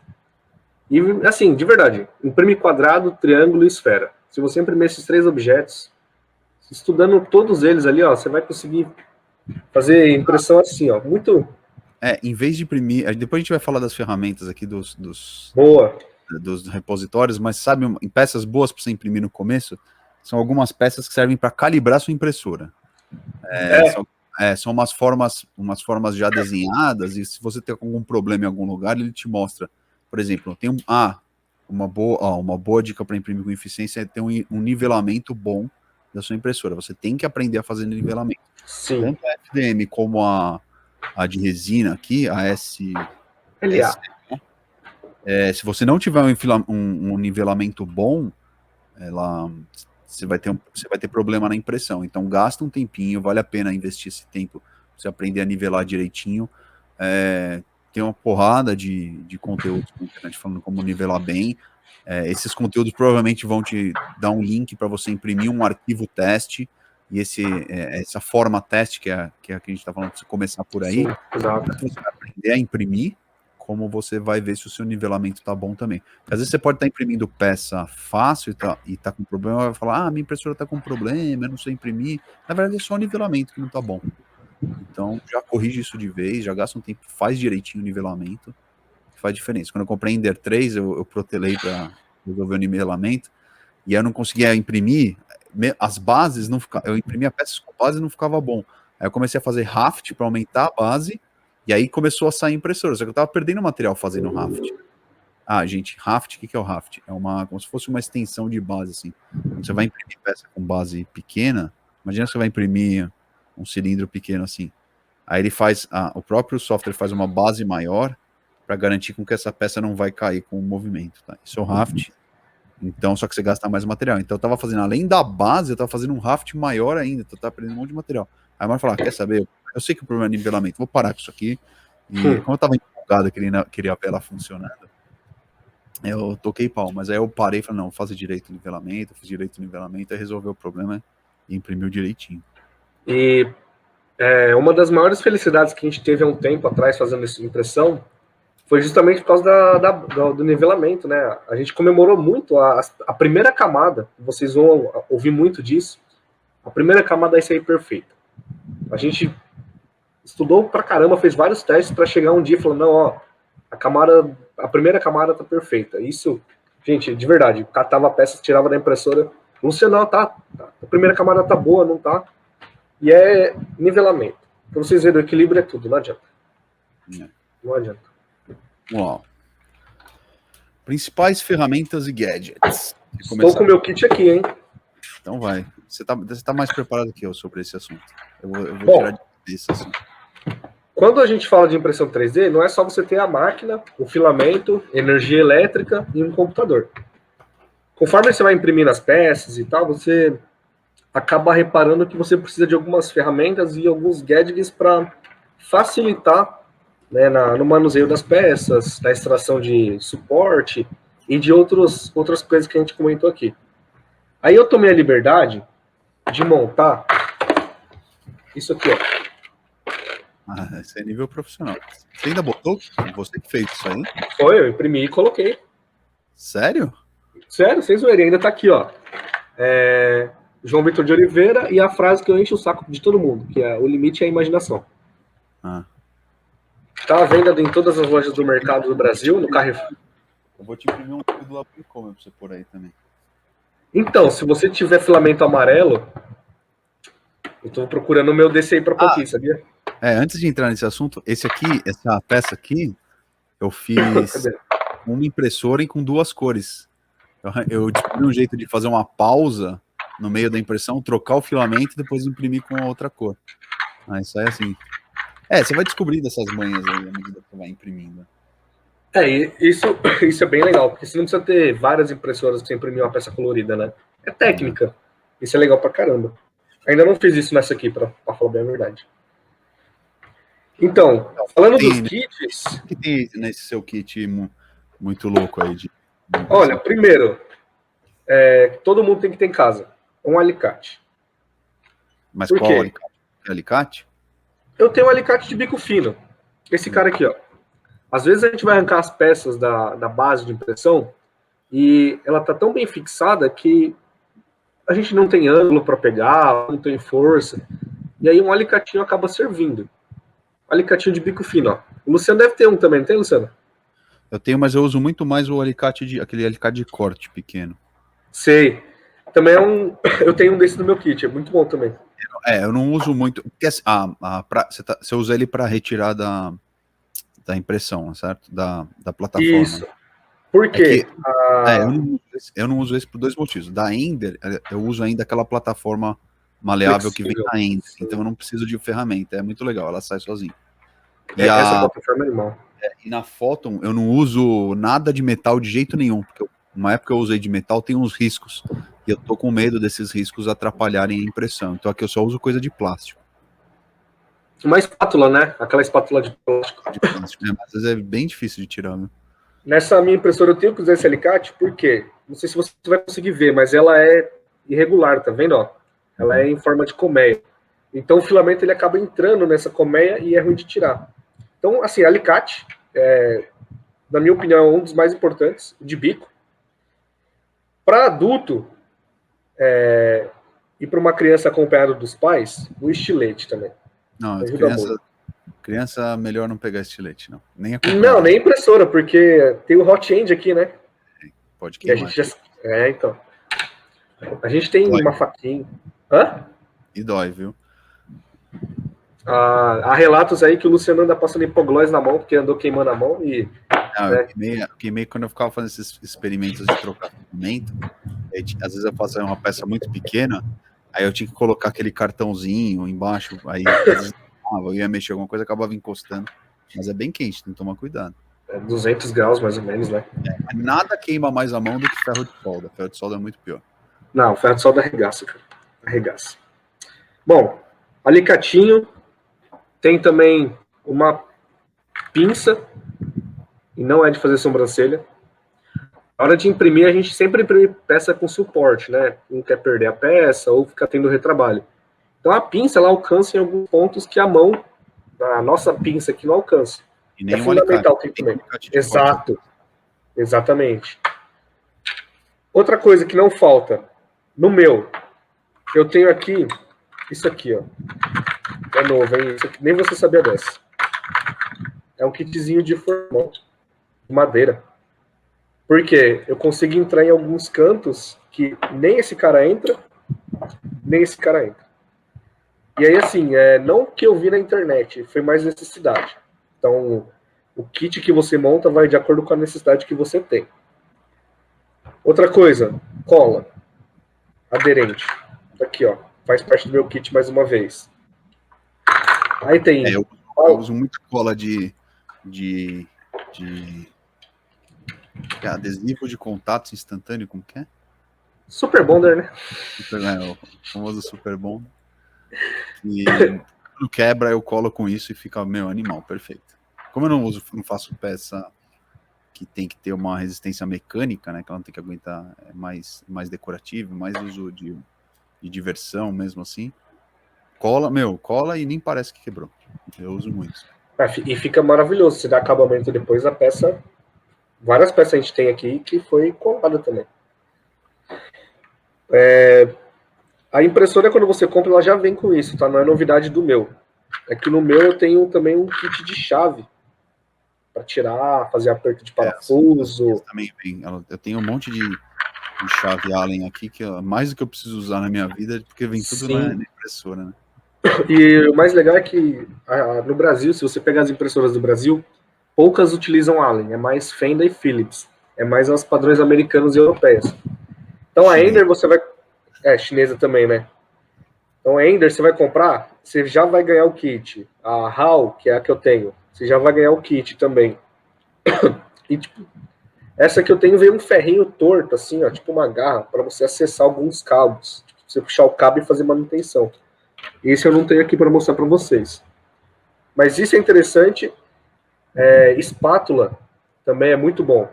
E, assim, de verdade, imprime quadrado, triângulo e esfera. Se você imprimir esses 3 objetos, estudando todos eles ali, ó, você vai conseguir fazer impressão assim, ó, muito... Em vez de imprimir, depois a gente vai falar das ferramentas aqui dos Boa. Dos repositórios, mas sabe, em peças boas para você imprimir no começo, são algumas peças que servem para calibrar sua impressora. São umas formas já desenhadas, e se você tem algum problema em algum lugar, ele te mostra. Por exemplo, tem uma boa dica para imprimir com eficiência é ter um nivelamento bom da sua impressora. Você tem que aprender a fazer nivelamento. Sim. Tanto a FDM como a de resina aqui, a LA. Se você não tiver um nivelamento bom, você vai ter problema na impressão. Então, gasta um tempinho, vale a pena investir esse tempo para você aprender a nivelar direitinho. Tem uma porrada de conteúdos na internet falando como nivelar bem. Esses conteúdos provavelmente vão te dar um link para você imprimir um arquivo teste, e essa forma teste, que é a que a gente está falando, para você começar por aí, exato. você vai aprender a imprimir, como você vai ver se o seu nivelamento tá bom também. Porque às vezes você pode estar imprimindo peça fácil e tá com problema, vai falar, minha impressora tá com problema, eu não sei imprimir. Na verdade é só o nivelamento que não tá bom. Então já corrige isso de vez, já gasta um tempo, faz direitinho o nivelamento, que faz diferença. Quando eu comprei Ender 3, eu protelei para resolver o nivelamento, e eu não conseguia imprimir, as bases não ficavam, eu imprimia peças com base e não ficava bom. Aí eu comecei a fazer raft para aumentar a base, e aí começou a sair impressora, só que eu tava perdendo material fazendo raft. Gente, raft, o que é o raft? É como se fosse uma extensão de base, assim. Quando você vai imprimir peça com base pequena, imagina que você vai imprimir um cilindro pequeno assim. Aí ele faz, o próprio software faz uma base maior para garantir com que essa peça não vai cair com o movimento, tá? Isso é o raft. Então, só que você gasta mais material. Então eu tava fazendo, além da base, eu tava fazendo um raft maior ainda, então eu tava perdendo um monte de material. Aí a Mari falou, quer saber? Eu sei que o problema é nivelamento, vou parar com isso aqui. E como eu tava empolgado, queria ver ela funcionando, eu toquei pau, mas aí eu parei e falei, não, vou fazer direito o nivelamento, fiz direito o nivelamento, aí resolveu o problema e imprimiu direitinho. E uma das maiores felicidades que a gente teve há um tempo atrás fazendo essa impressão foi justamente por causa do nivelamento, né? A gente comemorou muito a primeira camada, vocês vão ouvir muito disso, a primeira camada vai sair perfeita. A gente estudou pra caramba, fez vários testes para chegar um dia e falar, não, ó, a primeira camada tá perfeita. Isso, gente, de verdade, catava a peça, tirava da impressora, Luciano, tá, a primeira camada tá boa, não tá? E é nivelamento. Pra vocês verem, o equilíbrio é tudo, não adianta. Não adianta. Uau. Principais ferramentas e gadgets. Estou com o meu kit aqui, hein? Então vai. Você tá mais preparado que eu sobre esse assunto. Eu vou tirar de cabeça assim. Quando a gente fala de impressão 3D, não é só você ter a máquina, o filamento, energia elétrica e um computador. Conforme você vai imprimindo as peças e tal, você acaba reparando que você precisa de algumas ferramentas e alguns gadgets para facilitar, né, no manuseio das peças, na extração de suporte e de outras coisas que a gente comentou aqui. Aí eu tomei a liberdade de montar isso aqui, ó. Esse é nível profissional. Você ainda botou? Você que fez isso aí? Foi, eu imprimi e coloquei. Sério? Sério, sem zoeira, ainda tá aqui, ó. João Vitor de Oliveira e a frase que eu encho o saco de todo mundo, que é o limite é a imaginação. Tá à venda em todas as lojas do mercado do Brasil, no Carrefour. Eu vou te imprimir um tudo lá pro e-commerce pra você pôr aí também. Então, se você tiver filamento amarelo, eu tô procurando o meu desse aí pra pôr aqui, sabia? Antes de entrar nesse assunto, essa peça aqui, eu fiz uma impressora e com 2 cores. Eu descobri um jeito de fazer uma pausa no meio da impressão, trocar o filamento e depois imprimir com outra cor. Aí sai assim. Você vai descobrindo essas manhas aí à medida que vai imprimindo. Isso é bem legal, porque você não precisa ter várias impressoras para imprimir uma peça colorida, né? É técnica. Isso é legal pra caramba. Ainda não fiz isso nessa aqui, pra falar bem a verdade. Então, falando dos kits... O que tem nesse seu kit muito louco aí? Olha, primeiro, todo mundo tem que ter em casa um alicate. Mas qual alicate? Alicate? Eu tenho um alicate de bico fino. Esse cara aqui, ó. Às vezes a gente vai arrancar as peças da base de impressão e ela tá tão bem fixada que a gente não tem ângulo para pegar, não tem força. E aí um alicatinho acaba servindo. Alicatinho de bico fino, ó. O Luciano deve ter um também, não tem, Luciano? Eu tenho, mas eu uso muito mais o alicate aquele alicate de corte pequeno. Sei. Também eu tenho um desse no meu kit, é muito bom também. Eu não uso muito. Porque você usa ele para retirar da impressão, certo? Da plataforma. Isso. Por quê? Eu não uso esse por dois motivos. Da Ender, eu uso ainda aquela plataforma maleável que vem da Ender. Então eu não preciso de ferramenta. É muito legal, ela sai sozinha. Essa plataforma é animal. E na Photon eu não uso nada de metal de jeito nenhum, porque uma época eu usei de metal, tem uns riscos. E eu tô com medo desses riscos atrapalharem a impressão. Então aqui eu só uso coisa de plástico. Uma espátula, né? Aquela espátula de plástico. Mas às vezes é bem difícil de tirar, né? Nessa minha impressora eu tenho que usar esse alicate, por quê? Não sei se você vai conseguir ver, mas ela é irregular, tá vendo? Ó? Ela é em forma de colmeia. Então o filamento ele acaba entrando nessa colmeia e é ruim de tirar. Então, assim, alicate, na minha opinião, é um dos mais importantes, de bico. Para adulto, e para uma criança acompanhada dos pais, o estilete também. Não, criança melhor não pegar estilete, não. Nem impressora, porque tem o hot end aqui, né? Pode queimar. Então. A gente tem uma faquinha. Hã? E dói, viu? Há relatos aí que o Luciano anda passando hipoglós na mão, porque andou queimando a mão e... eu queimei quando eu ficava fazendo esses experimentos de trocar filamento. Às vezes eu fazia uma peça muito pequena, aí eu tinha que colocar aquele cartãozinho embaixo, aí às vezes eu ia mexer alguma coisa, acabava encostando. Mas é bem quente, tem que tomar cuidado. 200 graus, mais ou menos, né? Nada queima mais a mão do que ferro de solda. Ferro de solda é muito pior. Não, ferro de solda arregaça, cara. Arregaça. Bom, alicatinho. Tem também uma pinça, e não é de fazer sobrancelha. Na hora de imprimir, a gente sempre imprime peça com suporte, né? Não quer perder a peça ou ficar tendo retrabalho. Então a pinça, ela alcança em alguns pontos que a mão, a nossa pinça aqui não alcança. E nem fundamental ter também. Exato. Exatamente. Outra coisa que não falta, no meu, eu tenho aqui, isso aqui, ó. É novo, hein? Isso aqui, nem você sabia dessa. É um kitzinho de formol, de madeira. Por quê? Eu consigo entrar em alguns cantos que nem esse cara entra, nem esse cara entra. E aí, assim, não que eu vi na internet, foi mais necessidade. Então, o kit que você monta vai de acordo com a necessidade que você tem. Outra coisa, cola. Aderente. Aqui, ó. Faz parte do meu kit mais uma vez. Aí tem... eu uso muita cola de adesivo de contato instantâneo, como que é? Super Bonder, né? O famoso Super Bonder. E quando quebra, eu colo com isso e fica, animal, perfeito. Como eu não faço peça que tem que ter uma resistência mecânica, né? Que ela não tem que aguentar, mais decorativo, mais uso de diversão mesmo assim. Cola e nem parece que quebrou. Eu uso muito. E fica maravilhoso. Se dá acabamento depois, a peça... Várias peças a gente tem aqui que foi colada também. A impressora, quando você compra, ela já vem com isso, tá? Não é novidade do meu. É que no meu eu tenho também um kit de chave. Para tirar, fazer aperto de parafuso. Também vem. Eu tenho um monte de chave Allen aqui, que é mais do que eu preciso usar na minha vida, porque vem tudo na impressora, né? E o mais legal é que no Brasil, se você pegar as impressoras do Brasil, poucas utilizam Allen, é mais Fender e Philips, é mais os padrões americanos e europeus. Então a Ender você vai... chinesa também, né? Então, a Ender, você vai comprar, você já vai ganhar o kit. A HAL, que é a que eu tenho, você já vai ganhar o kit também. E, tipo, essa que eu tenho veio um ferrinho torto, assim, ó, tipo uma garra, para você acessar alguns cabos. Tipo, você puxar o cabo e fazer manutenção. Esse eu não tenho aqui para mostrar para vocês. Mas isso é interessante. Espátula também é muito bom.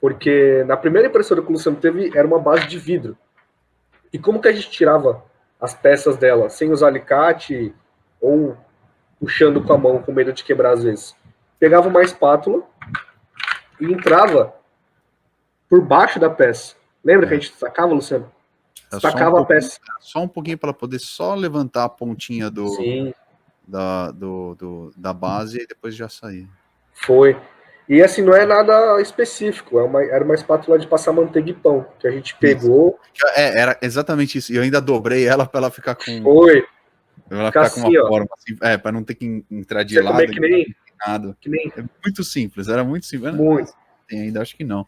Porque na primeira impressora que o Luciano teve, era uma base de vidro. E como que a gente tirava as peças dela sem usar alicate ou puxando com a mão com medo de quebrar às vezes? Pegava uma espátula e entrava por baixo da peça. Lembra que a gente sacava, Luciano? Sacava a peça. Só um pouquinho para poder só levantar a pontinha Sim. Da base e depois já sair. Foi. E assim, não é nada específico, era uma espátula de passar manteiga e pão, que a gente pegou. Era exatamente isso. E eu ainda dobrei ela para ela ficar com. Foi. Ela ficar assim, com uma forma assim, para não ter que entrar de lado. Que nem, que nem... É muito simples, era muito simples. Muito. Tem ainda, acho que não.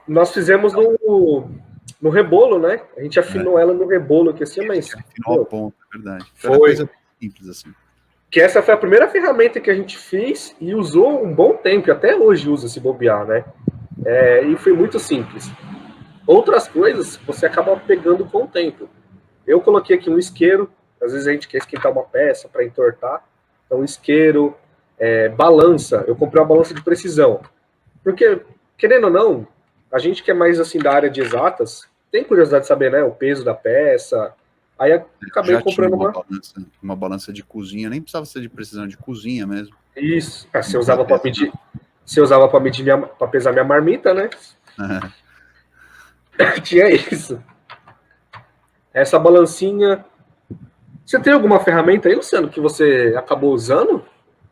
Nós fizemos no rebolo, né? A gente afinou ela no rebolo, que assim, mas. Afinou a ponta, é verdade. Foi. Coisa simples assim. Que essa foi a primeira ferramenta que a gente fez e usou um bom tempo, até hoje usa se bobear, né? E foi muito simples. Outras coisas você acaba pegando com o tempo. Eu coloquei aqui um isqueiro, às vezes a gente quer esquentar uma peça para entortar, então isqueiro, balança, eu comprei uma balança de precisão, porque, querendo ou não, a gente que é mais assim da área de exatas, tem curiosidade de saber, né, o peso da peça, aí acabei comprando uma balança de cozinha, nem precisava ser de precisão, de cozinha mesmo. Isso, você usava para medir, para pesar minha marmita, né? Tinha isso. Essa balancinha. Você tem alguma ferramenta aí, Luciano, que você acabou usando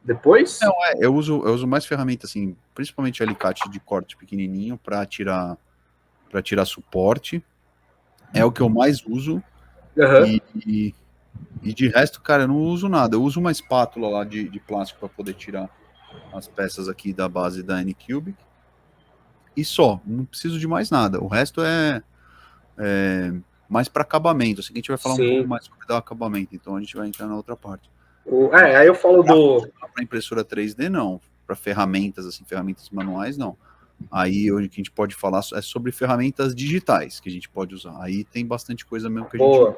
depois? Não, eu uso mais ferramenta assim, principalmente alicate de corte pequenininho para tirar suporte. É o que eu mais uso. E de resto, cara, eu não uso nada. Eu uso uma espátula lá de plástico para poder tirar as peças aqui da base da Anycubic. E só, não preciso de mais nada. O resto é mais para acabamento. Assim, a gente vai falar um pouco mais sobre o acabamento, então a gente vai entrar na outra parte. Aí eu falo para impressora 3D, não. Para ferramentas, assim, ferramentas manuais, não. Aí hoje que a gente pode falar é sobre ferramentas digitais que a gente pode usar. Aí tem bastante coisa mesmo que a gente usa.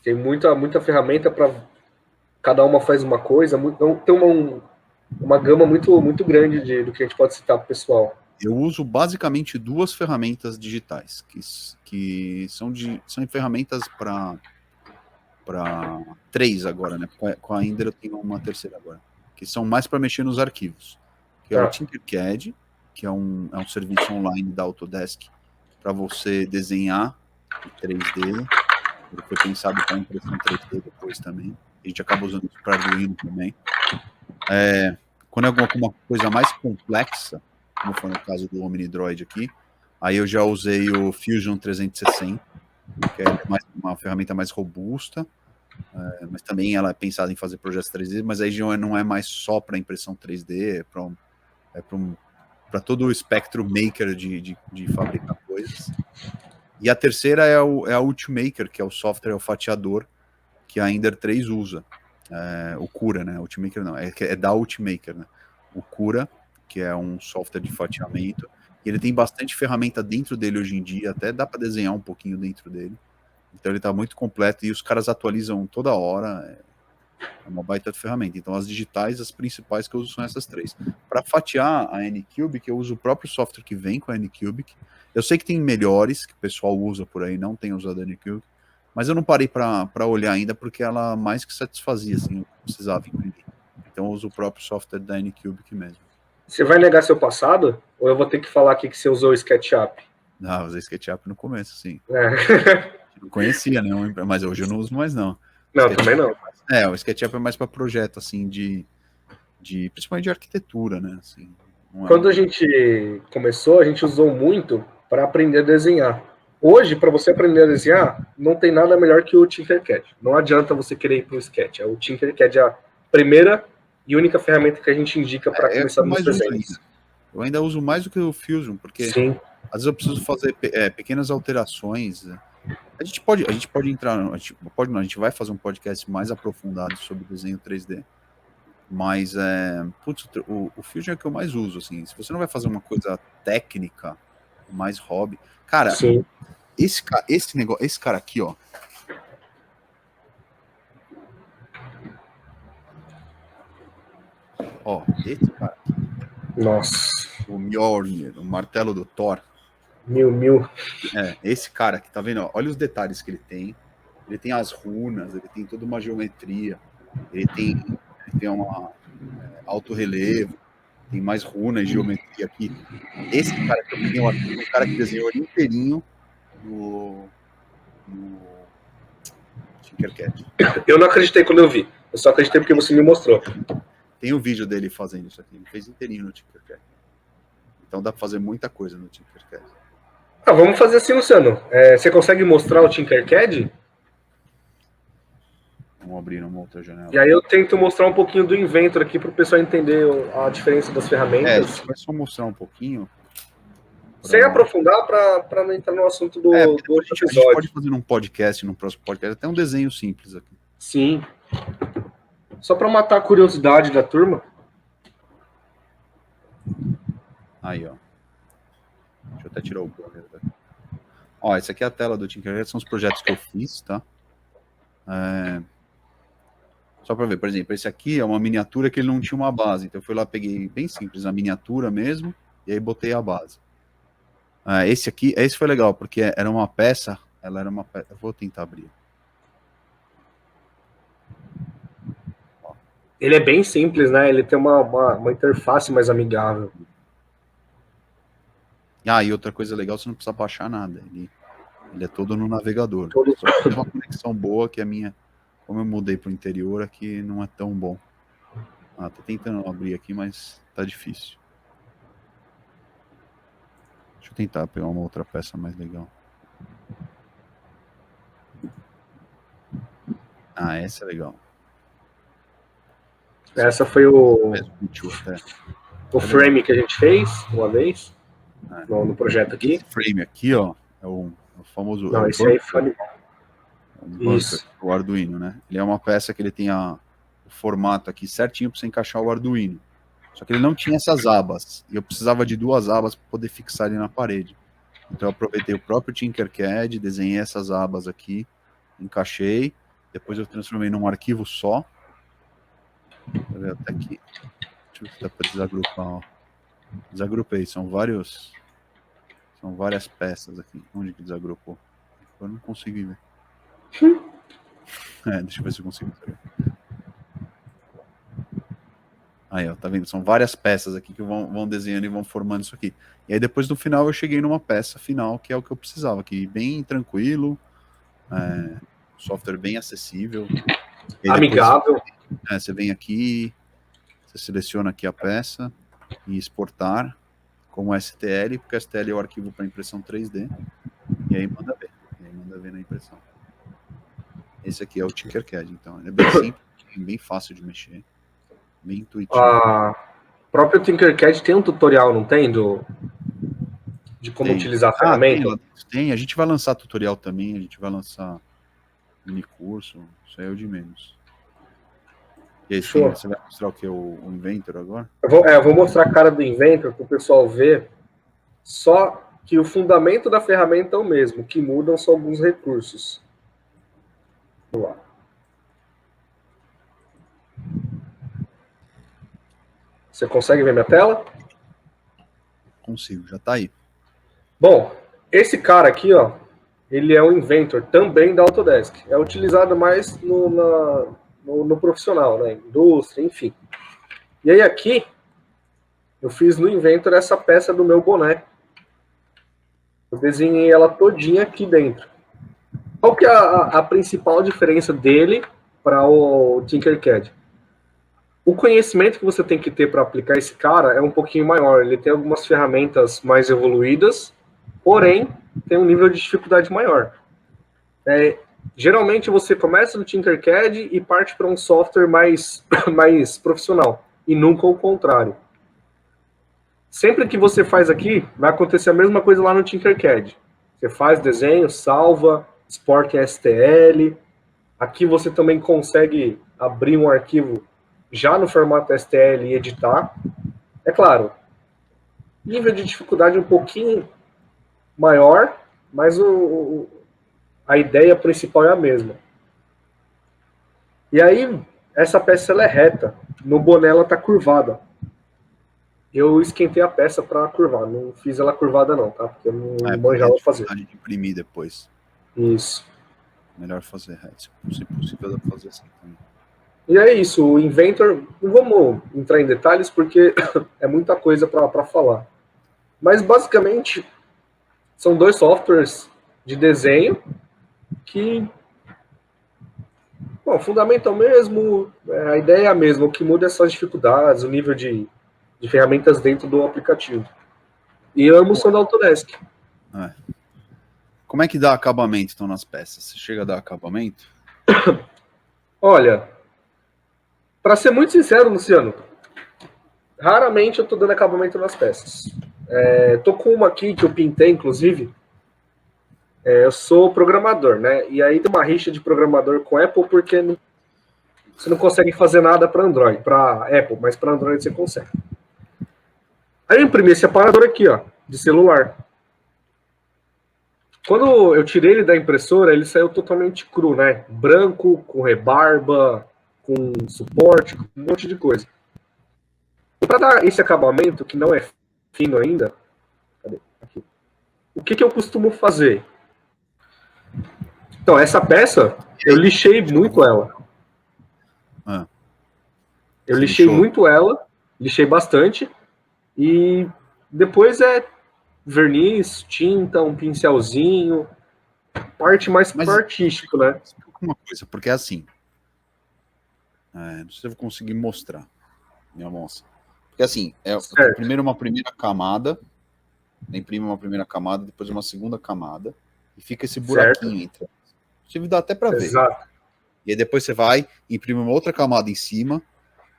Tem muita ferramenta para cada uma faz uma coisa. Tem uma gama muito grande do que a gente pode citar para o pessoal. Eu uso basicamente duas ferramentas digitais, que são ferramentas para três agora, né? Com a Ender eu tenho uma terceira agora, que são mais para mexer nos arquivos, que é o Tinkercad, que é um serviço online da Autodesk para você desenhar em 3D. Ele foi pensado para impressão 3D depois também. A gente acaba usando isso para Arduino também. Quando é alguma coisa mais complexa, como foi no caso do OmniDroid aqui, aí eu já usei o Fusion 360, que é uma ferramenta mais robusta, mas também ela é pensada em fazer projetos 3D, mas aí já não é mais só para impressão 3D, para todo o espectro maker de fabricar coisas. E a terceira é a Ultimaker, que é o software, é o fatiador que a Ender 3 usa. O Cura, né? Ultimaker não, é da Ultimaker, né? O Cura, que é um software de fatiamento. E ele tem bastante ferramenta dentro dele hoje em dia, até dá para desenhar um pouquinho dentro dele. Então ele está muito completo e os caras atualizam toda hora. É uma baita de ferramenta. Então as digitais, as principais que eu uso são essas três. Para fatiar a Anycubic, eu uso o próprio software que vem com a Anycubic. Eu sei que tem melhores que o pessoal usa por aí, não tem usado a Anycubic, mas eu não parei para olhar ainda porque ela mais que satisfazia, assim, eu precisava imprimir. Então eu uso o próprio software da Anycubic mesmo. Você vai negar seu passado? Ou eu vou ter que falar aqui que você usou o SketchUp? Não, usei SketchUp no começo, sim. Eu conhecia, né? Mas hoje eu não uso mais, não. Não, também não. O SketchUp é mais para projeto, assim, principalmente de arquitetura, né? Assim, Quando a gente começou, a gente usou muito para aprender a desenhar. Hoje, para você aprender a desenhar, não tem nada melhor que o Tinkercad. Não adianta você querer ir para o Sketch. O Tinkercad é a primeira e única ferramenta que a gente indica para começar nos desenhos. Eu ainda uso mais do que o Fusion, porque às vezes eu preciso fazer pequenas alterações, né? A gente pode entrar, a gente vai fazer um podcast mais aprofundado sobre desenho 3D. Mas, o Fusion é o que eu mais uso, assim. Se você não vai fazer uma coisa técnica, mais hobby... Cara, Sim. esse cara aqui, ó. Ó, esse cara aqui. Nossa. O Mjolnir, o martelo do Thor. Mil. Esse cara aqui, tá vendo? Ó, olha os detalhes que ele tem. Ele tem as runas, ele tem toda uma geometria. Ele tem uma alto relevo, tem mais runa e geometria aqui. Esse cara que eu peguei um cara que desenhou ele inteirinho no Tinkercad. Eu não acreditei quando eu vi. Eu só acreditei porque você me mostrou. Tem um vídeo dele fazendo isso aqui. Ele fez inteirinho no Tinkercad. Então dá pra fazer muita coisa no Tinkercad. Vamos fazer assim, Luciano. Você consegue mostrar o Tinkercad? Vamos abrir uma outra janela. E aí eu tento mostrar um pouquinho do Inventor aqui para o pessoal entender a diferença das ferramentas. A gente vai só mostrar um pouquinho. Sem aprofundar para não entrar no assunto do outro episódio. A gente pode fazer num podcast, num próximo podcast, até um desenho simples aqui. Sim. Só para matar a curiosidade da turma. Aí, ó. Deixa eu até tirar o banner daqui. Ó, essa aqui é a tela do Tinkercad, são os projetos que eu fiz, tá? Só para ver, por exemplo, esse aqui é uma miniatura que ele não tinha uma base. Então eu fui lá, peguei bem simples, a miniatura mesmo, e aí botei a base. Esse foi legal, porque era uma peça, eu vou tentar abrir. Ele é bem simples, né? Ele tem uma interface mais amigável. E outra coisa legal, você não precisa baixar nada. Ele é todo no navegador. Só tem uma conexão boa, que a minha, como eu mudei para o interior, aqui não é tão bom. Tô tentando abrir aqui, mas tá difícil. Deixa eu tentar pegar uma outra peça mais legal. Essa é legal. Essa foi o frame que a gente fez uma vez no projeto aqui. Esse frame aqui, ó, é o famoso... Não, esse aí foi... Isso. O Arduino, né? Ele é uma peça que ele tem o formato aqui certinho para você encaixar o Arduino. Só que ele não tinha essas abas. E eu precisava de 2 abas para poder fixar ele na parede. Então eu aproveitei o próprio Tinkercad, desenhei essas abas aqui, encaixei, depois eu transformei num arquivo só. Deixa eu ver até aqui. Deixa eu ver se dá para desagrupar. Ó. Desagrupei, são várias peças aqui. Onde que desagrupou? Eu não consegui ver. Deixa eu ver se eu consigo ver. Aí, ó, tá vendo? São várias peças aqui que vão desenhando e vão formando isso aqui. E aí depois no final eu cheguei numa peça final, que é o que eu precisava, aqui bem tranquilo, software bem acessível. Amigável. Você vem aqui, você seleciona aqui a peça e exportar como STL, porque STL é o arquivo para impressão 3D. E aí manda ver. Na impressão. Esse aqui é o Tinkercad, então. Ele é bem simples, bem fácil de mexer. Bem intuitivo. O próprio Tinkercad tem um tutorial, não tem? De como utilizar a ferramenta? Tem. A gente vai lançar tutorial também, a gente vai lançar mini curso, isso aí é o de menos. E aí, você vai mostrar o que? O Inventor agora? Eu vou mostrar a cara do Inventor para o pessoal ver. Só que o fundamento da ferramenta é o mesmo. O que mudam são alguns recursos. Vamos lá. Você consegue ver minha tela? Consigo, já tá aí. Bom, esse cara aqui, ó, ele é um Inventor também da Autodesk. É utilizado mais no profissional, né? Indústria, enfim. E aí aqui, eu fiz no Inventor essa peça do meu boné. Eu desenhei ela todinha aqui dentro. Qual que é a principal diferença dele para o Tinkercad? O conhecimento que você tem que ter para aplicar esse cara é um pouquinho maior. Ele tem algumas ferramentas mais evoluídas, porém, tem um nível de dificuldade maior. Geralmente, você começa no Tinkercad e parte para um software mais profissional, e nunca o contrário. Sempre que você faz aqui, vai acontecer a mesma coisa lá no Tinkercad. Você faz desenho, salva, exporta em STL. Aqui você também consegue abrir um arquivo já no formato STL e editar. É claro, nível de dificuldade um pouquinho maior, mas a ideia principal é a mesma. E aí, essa peça ela é reta, no boné ela está curvada. Eu esquentei a peça para curvar, não fiz ela curvada não, tá? Porque eu não manjava fazer. De imprimir depois. Isso. Melhor fazer reto. Se possível, dá pra fazer assim também. E é isso, o Inventor, não vamos entrar em detalhes porque é muita coisa para falar. Mas basicamente são dois softwares de desenho que, bom, fundamental mesmo, a ideia é a mesma, o que muda é só as dificuldades, o nível de ferramentas dentro do aplicativo. E ambos são da Autodesk. É. Como é que dá acabamento, então, nas peças? Você chega a dar acabamento? Olha, para ser muito sincero, Luciano, raramente eu tô dando acabamento nas peças. Tô com uma aqui que eu pintei, inclusive. Eu sou programador, né? E aí tem uma rixa de programador com Apple porque você não consegue fazer nada para Android, para Apple, mas para Android você consegue. Aí eu imprimi esse separador aqui, ó, de celular. Quando eu tirei ele da impressora, ele saiu totalmente cru, né? Branco, com rebarba, com suporte, com um monte de coisa. E para dar esse acabamento, que não é fino ainda, cadê? Aqui. O que eu costumo fazer? Então, essa peça, eu lixei muito ela. Eu lixei muito ela, lixei bastante, e depois é verniz, tinta, um pincelzinho, parte mais pro artístico, né? Explica uma coisa, porque é assim, não sei se eu vou conseguir mostrar, minha moça. Porque assim, primeiro uma primeira camada, imprime uma primeira camada, depois uma segunda camada, e fica esse buraquinho entre. Inclusive dá até para ver. Exato. E aí depois você vai, imprime uma outra camada em cima.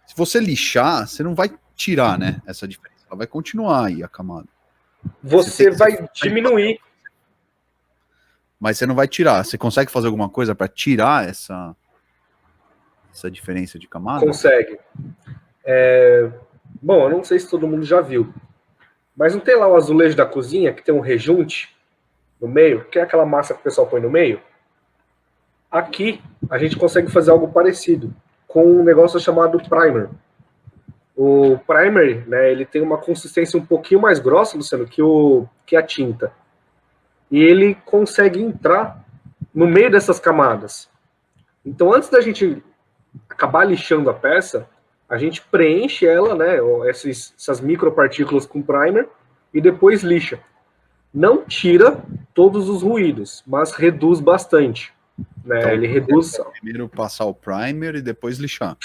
Se você lixar, você não vai tirar, né, essa diferença. Ela vai continuar aí a camada. Você vai diminuir. Mas você não vai tirar. Você consegue fazer alguma coisa para tirar essa diferença de camada? Consegue. Bom, eu não sei se todo mundo já viu, mas não tem lá o azulejo da cozinha que tem um rejunte no meio, que é aquela massa que o pessoal põe no meio? Aqui a gente consegue fazer algo parecido com um negócio chamado primer. O primer, né, ele tem uma consistência um pouquinho mais grossa, Luciano, que a tinta. E ele consegue entrar no meio dessas camadas. Então, antes da gente acabar lixando a peça, a gente preenche ela, né, essas micropartículas com primer, e depois lixa. Não tira todos os ruídos, mas reduz bastante. Né? Então, ele reduz. Primeiro passar o primer e depois lixar.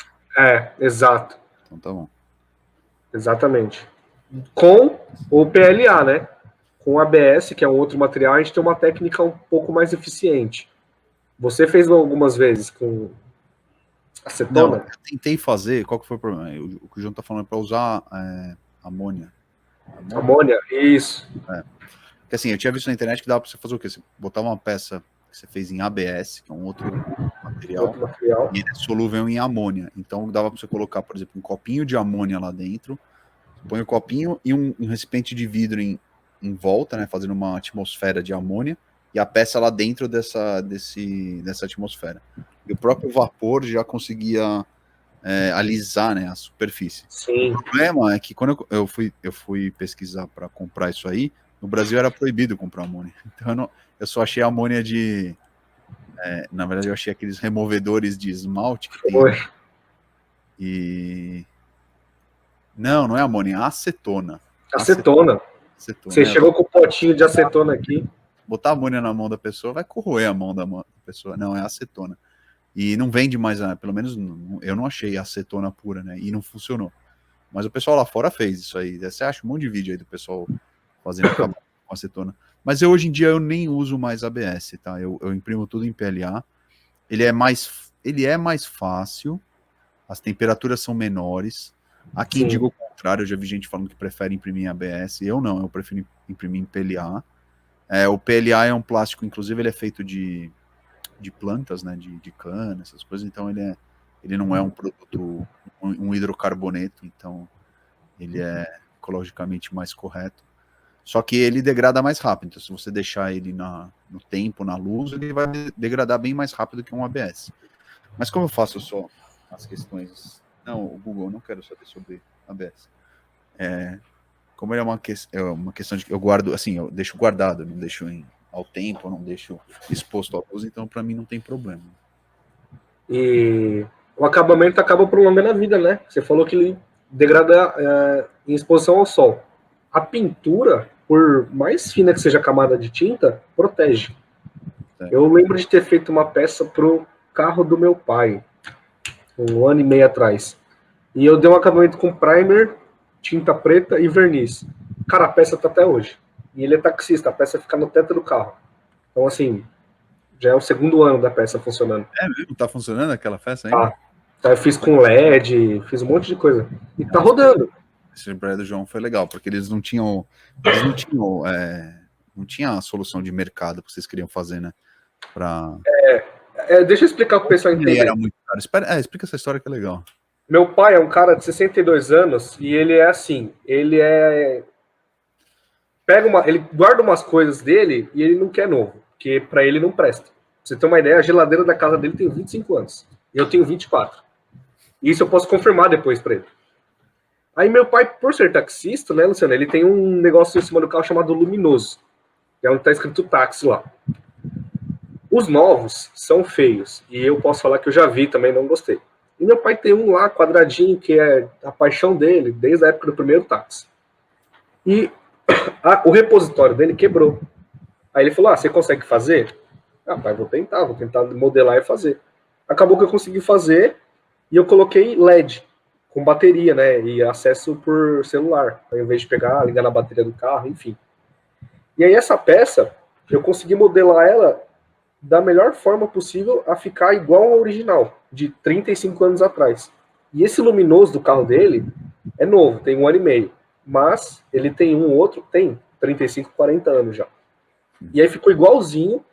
Exato. Então tá bom. Exatamente. Com o PLA, né? Com o ABS, que é um outro material, a gente tem uma técnica um pouco mais eficiente. Você fez algumas vezes com acetona? Não, eu tentei fazer, qual que foi o problema? O que o João tá falando é para usar amônia. Amônia? Isso. Porque assim, eu tinha visto na internet que dava para você fazer o quê? Você botar uma peça que você fez em ABS, que é um outro material. E ele é solúvel em amônia. Então dava para você colocar, por exemplo, um copinho de amônia lá dentro, põe o copinho e um recipiente de vidro em volta, né, fazendo uma atmosfera de amônia, e a peça lá dentro dessa atmosfera. E o próprio vapor já conseguia alisar, né, a superfície. Sim. O problema é que quando eu fui pesquisar para comprar isso aí, no Brasil era proibido comprar amônia. Então eu só achei amônia de... na verdade eu achei aqueles removedores de esmalte que tem. E... Não é amônia, é acetona. Acetona. Você chegou com o potinho de acetona aqui. Botar amônia na mão da pessoa vai corroer a mão da pessoa. Não, é acetona. E não vende mais, pelo menos eu não achei acetona pura, né? E não funcionou. Mas o pessoal lá fora fez isso aí. Você acha um monte de vídeo aí do pessoal fazendo com acetona. Mas hoje em dia eu nem uso mais ABS, tá? Eu imprimo tudo em PLA. Ele é mais fácil, as temperaturas são menores. Há quem diga o contrário, eu já vi gente falando que prefere imprimir em ABS. Eu não, eu prefiro imprimir em PLA. O PLA é um plástico, inclusive ele é feito de plantas, né, de cana, essas coisas, então ele não é um produto, um hidrocarboneto, então ele é ecologicamente mais correto. Só que ele degrada mais rápido, então se você deixar ele no tempo, na luz, ele vai degradar bem mais rápido que um ABS. Mas como eu faço só as questões... Não, o Google, eu não quero saber sobre ABS. Como ele é uma questão de que eu guardo, assim, eu deixo guardado, eu não deixo ao tempo, eu não deixo exposto à luz, então para mim não tem problema. E o acabamento acaba prolongando a vida, né? Você falou que ele degrada em exposição ao sol. A pintura, por mais fina que seja a camada de tinta, protege. Eu lembro de ter feito uma peça pro carro do meu pai, 1 ano e meio atrás. E eu dei um acabamento com primer, tinta preta e verniz. Cara, a peça tá até hoje. E ele é taxista, a peça fica no teto do carro. Então, assim, já é o 2º ano da peça funcionando. É mesmo? Tá funcionando aquela peça ainda? Eu fiz com LED, fiz um monte de coisa. E tá rodando. Esse praia do João foi legal, porque eles não tinha a solução de mercado que vocês queriam fazer, né? Deixa eu explicar pro pessoal entender. Era muito caro. Explica essa história que é legal. Meu pai é um cara de 62 anos e ele é assim, ele guarda umas coisas dele e ele não quer novo, porque para ele não presta. Pra você ter uma ideia, a geladeira da casa dele tem 25 anos. E eu tenho 24. Isso eu posso confirmar depois para ele. Aí meu pai, por ser taxista, né, Luciano, ele tem um negócio em cima do carro chamado luminoso. É onde tá escrito táxi lá. Os novos são feios. E eu posso falar que eu já vi também, não gostei. E meu pai tem um lá, quadradinho, que é a paixão dele, desde a época do primeiro táxi. E o repositório dele quebrou. Aí ele falou, você consegue fazer? Pai, vou tentar modelar e fazer. Acabou que eu consegui fazer e eu coloquei LED com bateria, né, e acesso por celular, ao invés de ligar na bateria do carro, enfim. E aí essa peça, eu consegui modelar ela da melhor forma possível a ficar igual ao original, de 35 anos atrás. E esse luminoso do carro dele é novo, tem 1 ano e meio, mas ele tem outro tem 35, 40 anos já. E aí ficou igualzinho.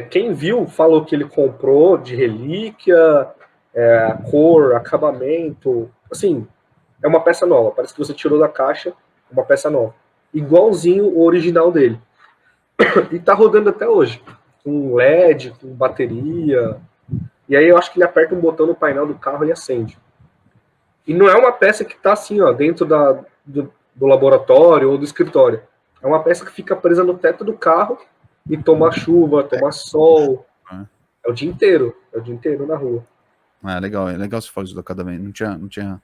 Quem viu falou que ele comprou de relíquia, cor, acabamento, assim, é uma peça nova, parece que você tirou da caixa uma peça nova, igualzinho o original dele. E tá rodando até hoje, com LED, com bateria, e aí eu acho que ele aperta um botão no painel do carro e acende. E não é uma peça que tá assim, ó, dentro do laboratório ou do escritório, é uma peça que fica presa no teto do carro e toma chuva, toma sol, é o dia inteiro na rua. Legal, é legal você falar isso do acabamento. Não tinha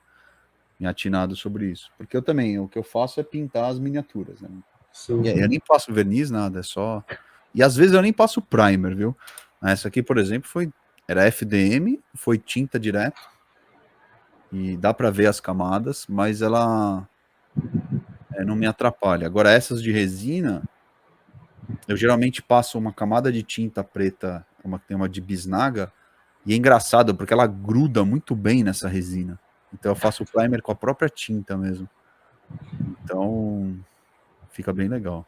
me atinado sobre isso. Porque eu também, o que eu faço é pintar as miniaturas, né? Sim. E eu nem passo verniz, nada, é só... E às vezes eu nem passo primer, viu? Essa aqui, por exemplo, era FDM, foi tinta direto. E dá para ver as camadas, mas ela não me atrapalha. Agora, essas de resina, eu geralmente passo uma camada de tinta preta, tem uma de bisnaga, e é engraçado, porque ela gruda muito bem nessa resina. Então eu faço o primer com a própria tinta mesmo. Então, fica bem legal.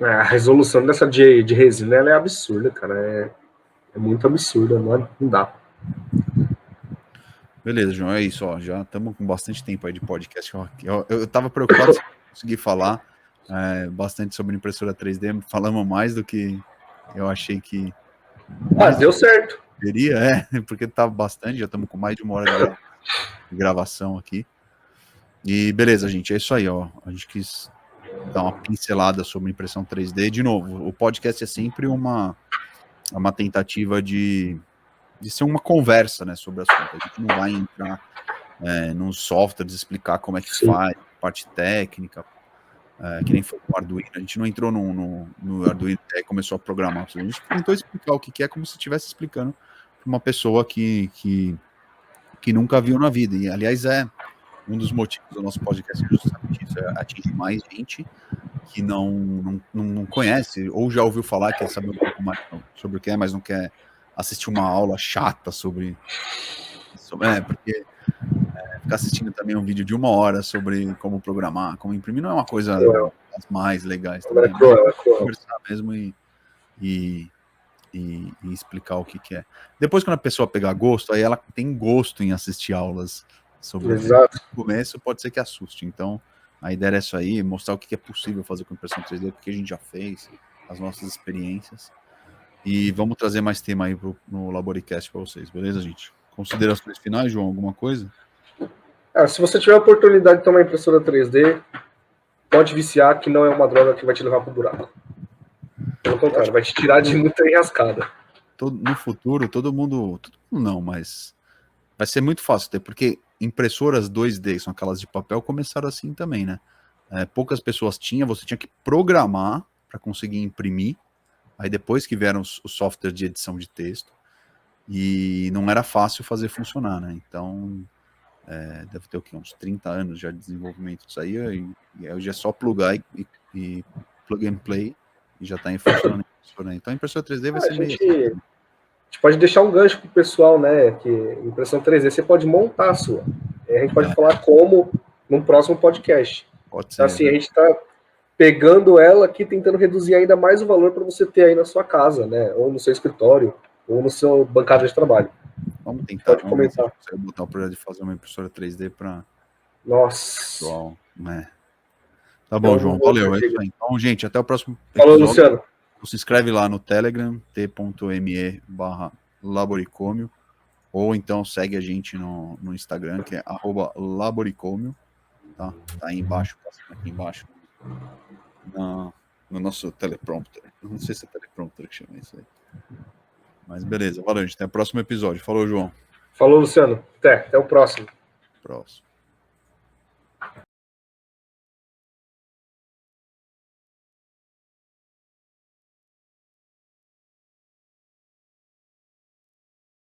A resolução dessa de resina ela é absurda, cara. É muito absurda, não dá. Beleza, João, é isso, ó. Já estamos com bastante tempo aí de podcast. Eu tava preocupado se eu conseguir falar bastante sobre impressora 3D. Falamos mais do que eu achei que... Deu certo. Porque tá bastante, já estamos com mais de 1 hora de gravação aqui. E beleza, gente, é isso aí, ó. A gente quis dar uma pincelada sobre impressão 3D. De novo, o podcast é sempre uma tentativa de ser uma conversa, né, sobre o assunto. A gente não vai entrar nos softwares, explicar como é que faz, parte técnica, que nem foi no Arduino. A gente não entrou no Arduino e começou a programar. A gente tentou explicar o que é, como se estivesse explicando para uma pessoa que nunca viu na vida. E, aliás, um dos motivos do nosso podcast é justamente isso, atingir mais gente que não conhece, ou já ouviu falar, quer saber um pouco mais sobre o que é, mas não quer assistir uma aula chata sobre porque ficar assistindo também um vídeo de 1 hora sobre como programar, como imprimir, não é uma coisa as mais legais Ela é também. cruel, ela é cruel. Conversar mesmo e explicar o que é. Depois, quando a pessoa pegar gosto, aí ela tem gosto em assistir aulas sobre o tema. Exato. No começo pode ser que assuste. Então, a ideia é isso aí, mostrar o que é possível fazer com impressão 3D, o que a gente já fez, as nossas experiências. E vamos trazer mais tema aí no Laboricast para vocês, beleza, gente? Considerações finais, João? Alguma coisa? Se você tiver a oportunidade de ter uma impressora 3D, pode viciar, que não é uma droga que vai te levar pro buraco. Pelo contrário, vai te tirar de muita enrascada. No futuro, todo mundo não, mas vai ser muito fácil ter, porque impressoras 2D, são aquelas de papel, começaram assim também, né? Poucas pessoas tinham, você tinha que programar para conseguir imprimir. Aí depois que vieram os softwares de edição de texto, e não era fácil fazer funcionar, né? Então, deve ter o quê? Uns 30 anos já de desenvolvimento disso aí, e hoje é só plugar e plug and play, e já está em funcionamento. Então a impressora 3D vai ser A meio gente pode deixar um gancho pro pessoal, né? Que impressão 3D você pode montar a sua. A gente pode falar como num próximo podcast. Pode ser. Assim, a gente está pegando ela aqui, tentando reduzir ainda mais o valor para você ter aí na sua casa, né? Ou no seu escritório, ou no seu bancada de trabalho. Vamos tentar. Pode comentar. Você botar o projeto de fazer uma impressora 3D para Nossa. né? Tá bom, João. Valeu. É isso aí. Então, gente, até o próximo episódio. Falou, Luciano. Se inscreve lá no Telegram, t.me/laboricômio, ou então segue a gente no Instagram, que é @laboricômio, tá? Tá aí embaixo, passando aqui embaixo, no nosso teleprompter. Não sei se é teleprompter que chama isso aí. Mas beleza, valeu, gente. Até o próximo episódio. Falou, João. Falou, Luciano. Até o próximo. Próximo.